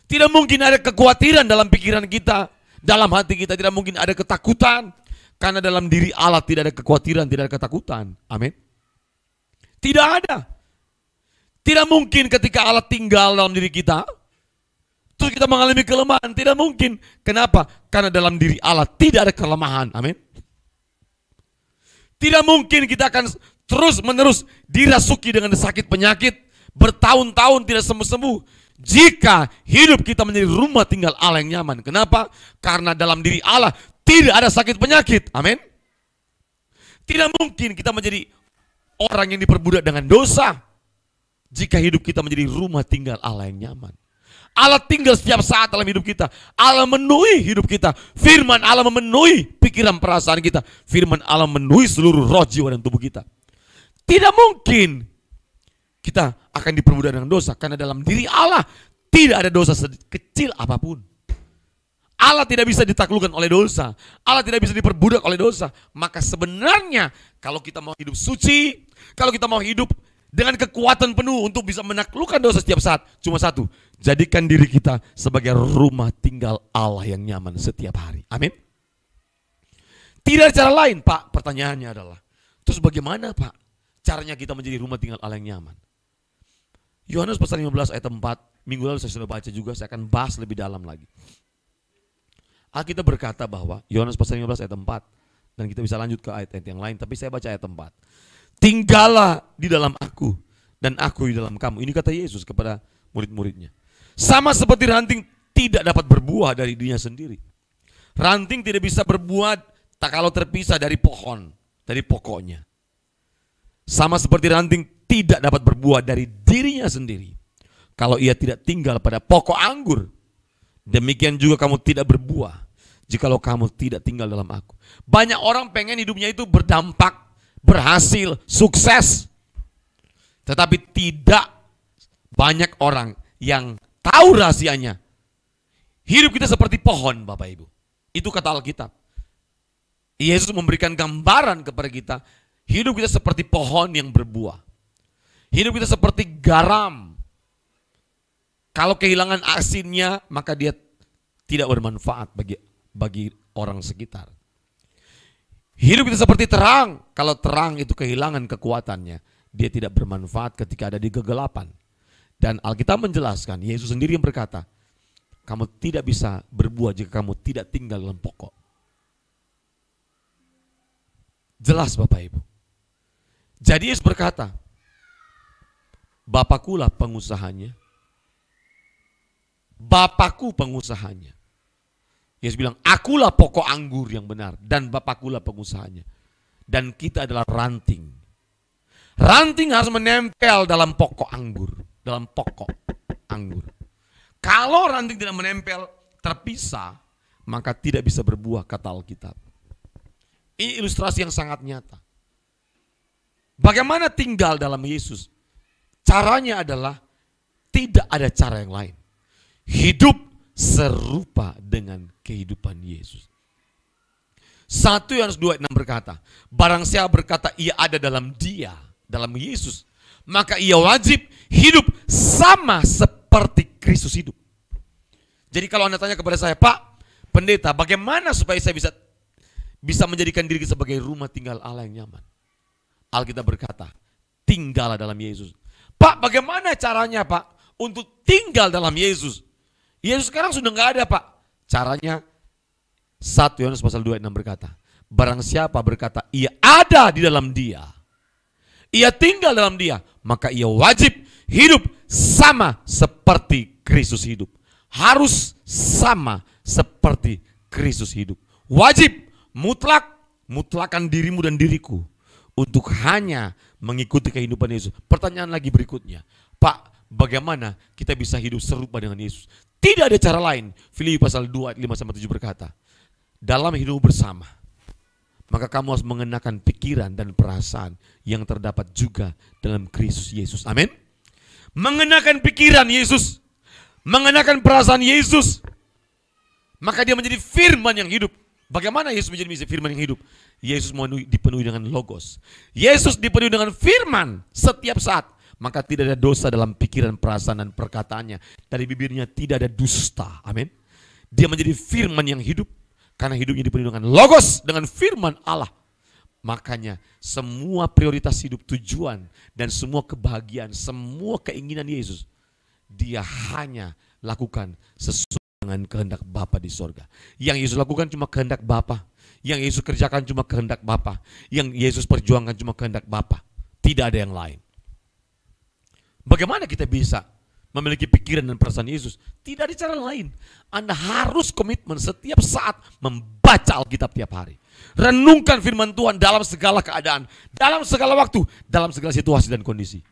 tidak mungkin ada kekhawatiran dalam pikiran kita, dalam hati kita, tidak mungkin ada ketakutan. Karena dalam diri Allah tidak ada kekhawatiran, tidak ada ketakutan, amin. Tidak ada. Tidak mungkin ketika Allah tinggal dalam diri kita, terus kita mengalami kelemahan. Tidak mungkin. Kenapa? Karena dalam diri Allah tidak ada kelemahan. Amin. Tidak mungkin kita akan terus menerus dirasuki dengan sakit penyakit, bertahun-tahun tidak sembuh-sembuh, jika hidup kita menjadi rumah tinggal Allah yang nyaman. Kenapa? Karena dalam diri Allah tidak ada sakit penyakit. Amin. Tidak mungkin kita menjadi orang yang diperbudak dengan dosa, jika hidup kita menjadi rumah tinggal Allah yang nyaman. Allah tinggal setiap saat dalam hidup kita. Allah memenuhi hidup kita. Firman Allah memenuhi pikiran perasaan kita. Firman Allah memenuhi seluruh roh, jiwa, dan tubuh kita. Tidak mungkin kita akan diperbudak dengan dosa, karena dalam diri Allah tidak ada dosa kecil apapun. Allah tidak bisa ditaklukkan oleh dosa. Allah tidak bisa diperbudak oleh dosa. Maka sebenarnya kalau kita mau hidup suci, kalau kita mau hidup dengan kekuatan penuh untuk bisa menaklukkan dosa setiap saat, cuma satu, jadikan diri kita sebagai rumah tinggal Allah yang nyaman setiap hari. Amin. Tidak ada cara lain, Pak. Pertanyaannya adalah, terus bagaimana, Pak, caranya kita menjadi rumah tinggal Allah yang nyaman? Yohanes pasal 15 ayat 4, minggu lalu saya sudah baca juga, saya akan bahas lebih dalam lagi. Alkitab berkata bahwa, Yohanes pasal 15 ayat 4, dan kita bisa lanjut ke ayat-ayat yang lain, tapi saya baca ayat 4. Tinggallah di dalam aku, dan aku di dalam kamu. Ini kata Yesus kepada murid-muridnya. Sama seperti ranting tidak dapat berbuah dari dirinya sendiri. Ranting tidak bisa berbuah tak kalau terpisah dari pohon, dari pokoknya. Sama seperti ranting tidak dapat berbuah dari dirinya sendiri, kalau ia tidak tinggal pada pokok anggur. Demikian juga kamu tidak berbuah jikalau kamu tidak tinggal dalam aku. Banyak orang pengen hidupnya itu berdampak, berhasil, sukses. Tetapi tidak banyak orang yang tahu rahasianya. Hidup kita seperti pohon, Bapak Ibu. Itu kata Alkitab. Yesus memberikan gambaran kepada kita. Hidup kita seperti pohon yang berbuah. Hidup kita seperti garam. Kalau kehilangan asinnya, maka dia tidak bermanfaat bagi orang sekitar. Hidup kita seperti terang. Kalau terang itu kehilangan kekuatannya, dia tidak bermanfaat ketika ada di kegelapan. Dan Alkitab menjelaskan, Yesus sendiri yang berkata, kamu tidak bisa berbuah jika kamu tidak tinggal dalam pokok. Jelas Bapak Ibu. Jadi Yesus berkata, Bapakkulah pengusahanya. Bapakku pengusahanya. Yesus bilang, akulah pokok anggur yang benar dan Bapakkulah pengusahanya. Dan kita adalah ranting. Ranting harus menempel dalam pokok anggur. Dalam pokok anggur. Kalau ranting tidak menempel, terpisah, maka tidak bisa berbuah, kata Alkitab. Ini ilustrasi yang sangat nyata. Bagaimana tinggal dalam Yesus? Caranya adalah tidak ada cara yang lain. Hidup serupa dengan kehidupan Yesus. 1 Yohanes 2:6 berkata, barang siapa berkata ia ada dalam Dia, dalam Yesus, maka ia wajib hidup sama seperti Kristus hidup. Jadi kalau Anda tanya kepada saya, Pak Pendeta, bagaimana supaya saya bisa menjadikan diri sebagai rumah tinggal Allah yang nyaman? Alkitab berkata, tinggallah dalam Yesus. Pak, bagaimana caranya Pak untuk tinggal dalam Yesus? Yesus sekarang sudah nggak ada Pak. Caranya 1 Yohanes pasal 2:6 berkata, barang siapa berkata ia ada di dalam Dia, ia tinggal dalam Dia, maka ia wajib hidup sama seperti Kristus hidup. Harus sama seperti Kristus hidup. Wajib, mutlakkan dirimu dan diriku untuk hanya mengikuti kehidupan Yesus. Pertanyaan lagi berikutnya, Pak, bagaimana kita bisa hidup serupa dengan Yesus? Tidak ada cara lain. Filipi pasal 2 ayat 5-7 berkata, dalam hidup bersama, maka kamu harus mengenakan pikiran dan perasaan yang terdapat juga dalam Kristus Yesus. Amin. Mengenakan pikiran Yesus, mengenakan perasaan Yesus, maka dia menjadi firman yang hidup. Bagaimana Yesus menjadi firman yang hidup? Yesus dipenuhi dengan logos. Yesus dipenuhi dengan firman setiap saat. Maka tidak ada dosa dalam pikiran, perasaan, dan perkataannya. Dari bibirnya tidak ada dusta. Amin. Dia menjadi firman yang hidup. Karena hidupnya dipenuhi dengan logos, dengan firman Allah. Makanya semua prioritas hidup, tujuan, dan semua kebahagiaan, semua keinginan Yesus, dia hanya lakukan sesuai dengan kehendak Bapa di sorga. Yang Yesus lakukan cuma kehendak Bapa. Yang Yesus kerjakan cuma kehendak Bapa. Yang Yesus perjuangkan cuma kehendak Bapa. Tidak ada yang lain. Bagaimana kita bisa memiliki pikiran dan perasaan Yesus? Tidak ada cara lain. Anda harus komitmen setiap saat membaca Alkitab tiap hari. Renungkan firman Tuhan dalam segala keadaan, dalam segala waktu, dalam segala situasi dan kondisi.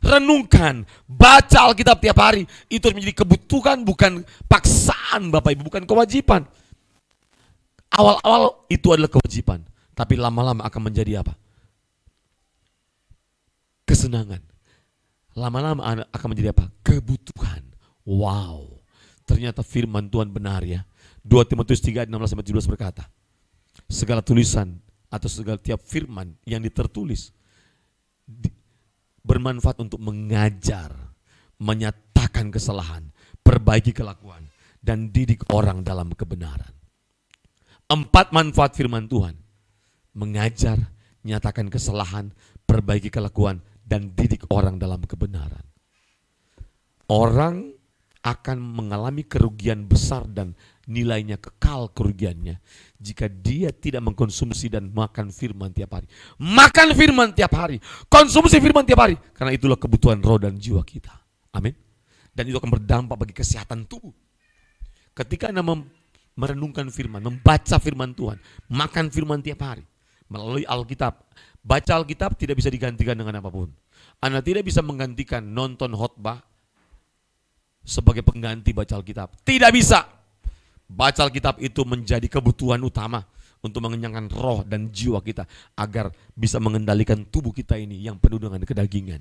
Renungkan, baca Alkitab tiap hari. Itu menjadi kebutuhan, bukan paksaan Bapak Ibu, bukan kewajiban. Awal-awal itu adalah kewajiban, tapi lama-lama akan menjadi apa? Kesenangan. Lama-lama akan menjadi apa? Kebutuhan. Wow, ternyata firman Tuhan benar ya. 2 Timotius 3:16-17 berkata, segala tulisan atau segala tiap firman yang ditertulis bermanfaat untuk mengajar, menyatakan kesalahan, perbaiki kelakuan, dan didik orang dalam kebenaran. 4 manfaat firman Tuhan: mengajar, nyatakan kesalahan, perbaiki kelakuan, dan didik orang dalam kebenaran. Orang akan mengalami kerugian besar dan nilainya kekal kerugiannya jika dia tidak mengkonsumsi dan makan firman tiap hari. Makan firman tiap hari, konsumsi firman tiap hari, karena itulah kebutuhan roh dan jiwa kita. Amin. Dan itu akan berdampak bagi kesehatan tubuh. Ketika Anda merenungkan firman, membaca firman Tuhan, makan firman tiap hari melalui Alkitab. Baca Alkitab tidak bisa digantikan dengan apapun. Anda tidak bisa menggantikan nonton khotbah sebagai pengganti baca Alkitab. Tidak bisa. Baca Alkitab itu menjadi kebutuhan utama untuk mengenyangkan roh dan jiwa kita agar bisa mengendalikan tubuh kita ini yang penuh dengan kedagingan.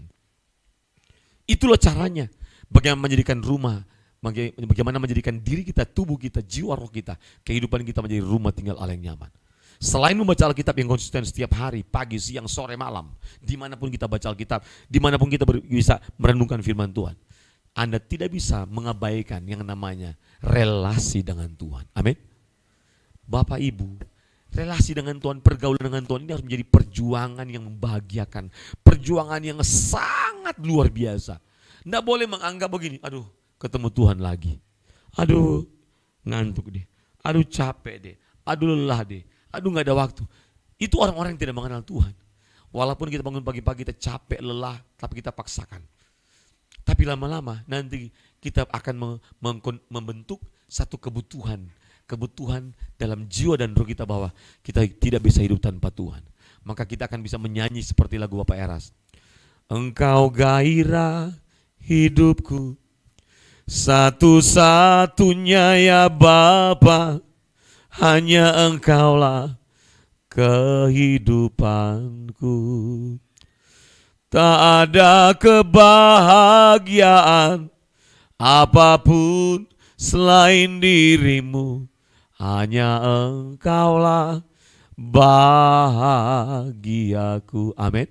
Itulah caranya. Bagaimana menjadikan rumah, bagaimana menjadikan diri kita, tubuh kita, jiwa roh kita, kehidupan kita menjadi rumah tinggal Allah yang nyaman. Selain membaca Alkitab yang konsisten setiap hari, pagi, siang, sore, malam, dimanapun kita baca Alkitab, dimanapun kita bisa merenungkan firman Tuhan, Anda tidak bisa mengabaikan yang namanya relasi dengan Tuhan. Amin. Bapak Ibu, relasi dengan Tuhan, pergaulan dengan Tuhan ini harus menjadi perjuangan yang membahagiakan, perjuangan yang sangat luar biasa. Tidak boleh menganggap begini, aduh ketemu Tuhan lagi, Aduh ngantuk deh, aduh capek deh, aduh lelah deh, aduh gak ada waktu. Itu orang-orang yang tidak mengenal Tuhan. Walaupun kita bangun pagi-pagi kita capek, lelah, tapi kita paksakan. Tapi lama-lama nanti kita akan membentuk satu kebutuhan dalam jiwa dan roh kita bahwa kita tidak bisa hidup tanpa Tuhan. Maka kita akan bisa menyanyi seperti lagu Bapak Eras. Engkau gairah hidupku, satu-satunya ya Bapa, hanya Engkaulah kehidupanku. Tak ada kebahagiaan apapun selain dirimu, hanya Engkaulah bahagiaku. Amin.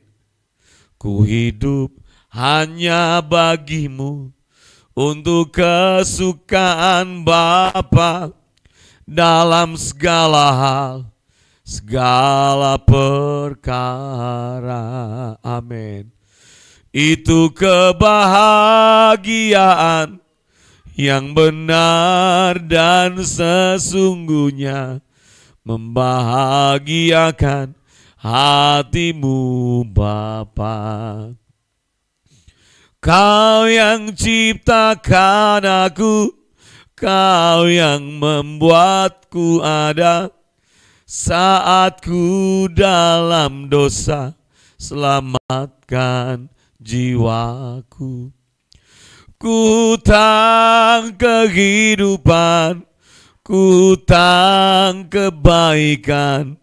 Ku hidup hanya bagimu, untuk kesukaan Bapa dalam segala hal, segala perkara. Amin. Itu kebahagiaan yang benar dan sesungguhnya, membahagiakan hatimu Bapa. Kau yang ciptakan aku, Kau yang membuatku ada. Saat ku dalam dosa, selamatkan jiwaku. Ku hutang kehidupan, ku hutang kebaikan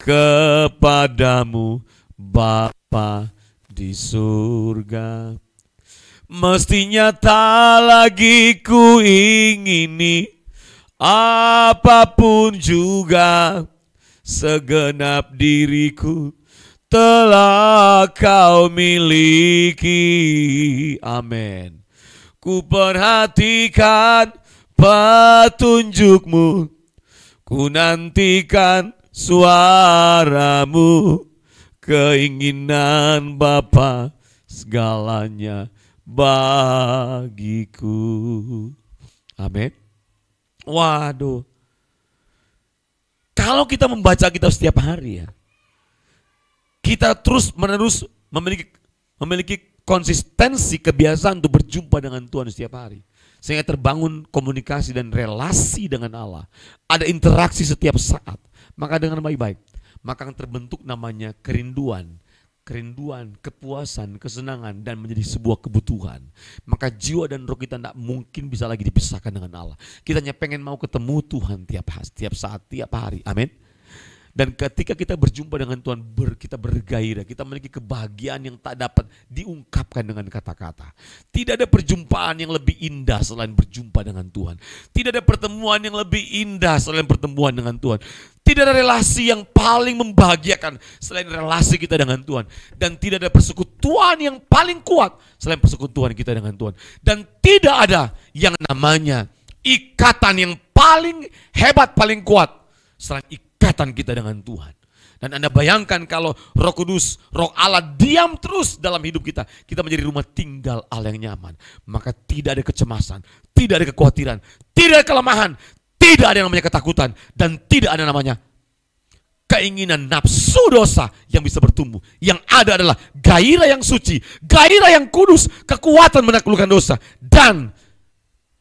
kepadamu Bapa di surga. Mestinya tak lagi ku ingini apapun juga, segenap diriku telah Kau miliki. Amin. Ku perhatikan petunjuk-Mu, ku nantikan suaramu, keinginan Bapa segalanya bagiku. Amin. Waduh. Kalau kita membaca kitab setiap hari ya, kita terus menerus memiliki konsistensi kebiasaan untuk berjumpa dengan Tuhan setiap hari. Sehingga terbangun komunikasi dan relasi dengan Allah. Ada interaksi setiap saat. Maka dengan baik-baik, maka akan terbentuk namanya kerinduan, kepuasan, kesenangan, dan menjadi sebuah kebutuhan. Maka jiwa dan roh kita tidak mungkin bisa lagi dipisahkan dengan Allah. Kita hanya pengen mau ketemu Tuhan tiap saat, tiap hari. Amin. Dan ketika kita berjumpa dengan Tuhan, kita bergairah, kita memiliki kebahagiaan yang tak dapat diungkapkan dengan kata-kata. Tidak ada perjumpaan yang lebih indah selain berjumpa dengan Tuhan. Tidak ada pertemuan yang lebih indah selain pertemuan dengan Tuhan. Tidak ada relasi yang paling membahagiakan selain relasi kita dengan Tuhan. Dan tidak ada persekutuan yang paling kuat selain persekutuan kita dengan Tuhan. Dan tidak ada yang namanya ikatan yang paling hebat, paling kuat selain ikatan kita dengan Tuhan. Dan Anda bayangkan kalau Roh Kudus, Roh Allah diam terus dalam hidup kita, kita menjadi rumah tinggal Allah yang nyaman. Maka tidak ada kecemasan, tidak ada kekhawatiran, tidak ada kelemahan, tidak ada yang namanya ketakutan, dan tidak ada namanya keinginan nafsu dosa yang bisa bertumbuh. Yang ada adalah gairah yang suci, gairah yang kudus, kekuatan menaklukkan dosa, dan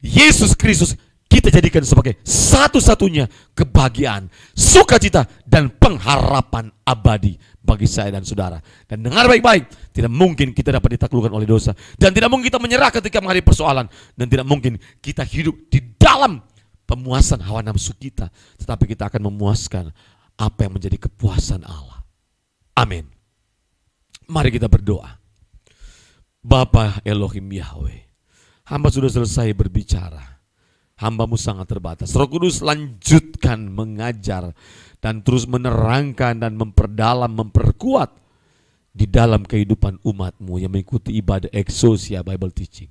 Yesus Kristus kita jadikan sebagai satu-satunya kebahagiaan, sukacita, dan pengharapan abadi bagi saya dan saudara. Dan dengar baik-baik, tidak mungkin kita dapat ditaklukkan oleh dosa. Dan tidak mungkin kita menyerah ketika menghadapi persoalan. Dan tidak mungkin kita hidup di dalam pemuasan hawa nafsu kita. Tetapi kita akan memuaskan apa yang menjadi kepuasan Allah. Amin. Mari kita berdoa. Bapa Elohim Yahweh, hamba sudah selesai berbicara. Hamba-Mu sangat terbatas. Roh Kudus lanjutkan mengajar dan terus menerangkan dan memperdalam, memperkuat di dalam kehidupan umat-Mu yang mengikuti ibadah Exousia Bible Teaching.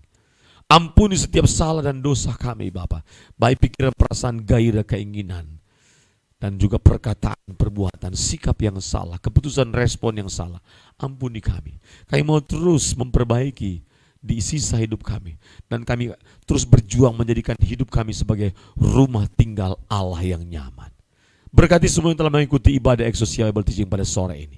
Ampuni setiap salah dan dosa kami Bapa, baik pikiran, perasaan, gairah, keinginan, dan juga perkataan, perbuatan, sikap yang salah, keputusan, respon yang salah. Ampuni kami. Kami mau terus memperbaiki di sisa hidup kami. Dan kami terus berjuang menjadikan hidup kami sebagai rumah tinggal Allah yang nyaman. Berkati semua yang telah mengikuti ibadah Eksosia Bible Teaching pada sore ini.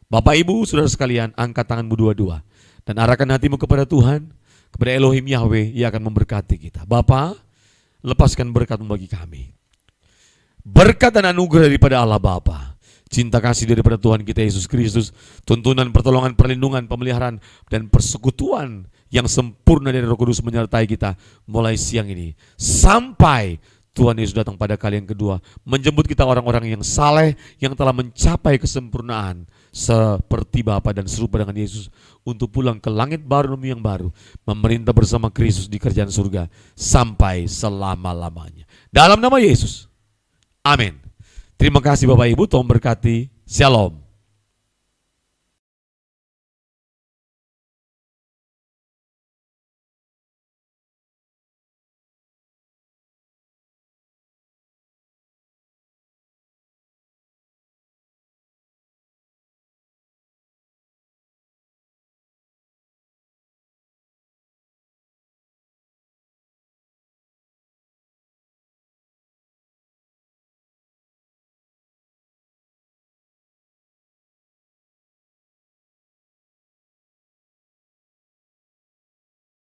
Bapak, Ibu, Saudara sekalian, angkat tanganmu dua-dua dan arahkan hatimu kepada Tuhan, kepada Elohim Yahweh. Ia akan memberkati kita. Bapa, lepaskan berkat-Mu bagi kami. Berkat dan anugerah daripada Allah Bapa, cinta kasih daripada Tuhan kita Yesus Kristus, tuntunan, pertolongan, perlindungan, pemeliharaan, dan persekutuan yang sempurna dari Roh Kudus menyertai kita mulai siang ini sampai Tuhan Yesus datang pada kali yang kedua, menjemput kita orang-orang yang saleh, yang telah mencapai kesempurnaan seperti Bapa dan serupa dengan Yesus, untuk pulang ke langit baru dan bumi yang baru, memerintah bersama Kristus di kerajaan surga sampai selama-lamanya. Dalam nama Yesus, amin. Terima kasih Bapak Ibu, Tuhan berkati. Shalom.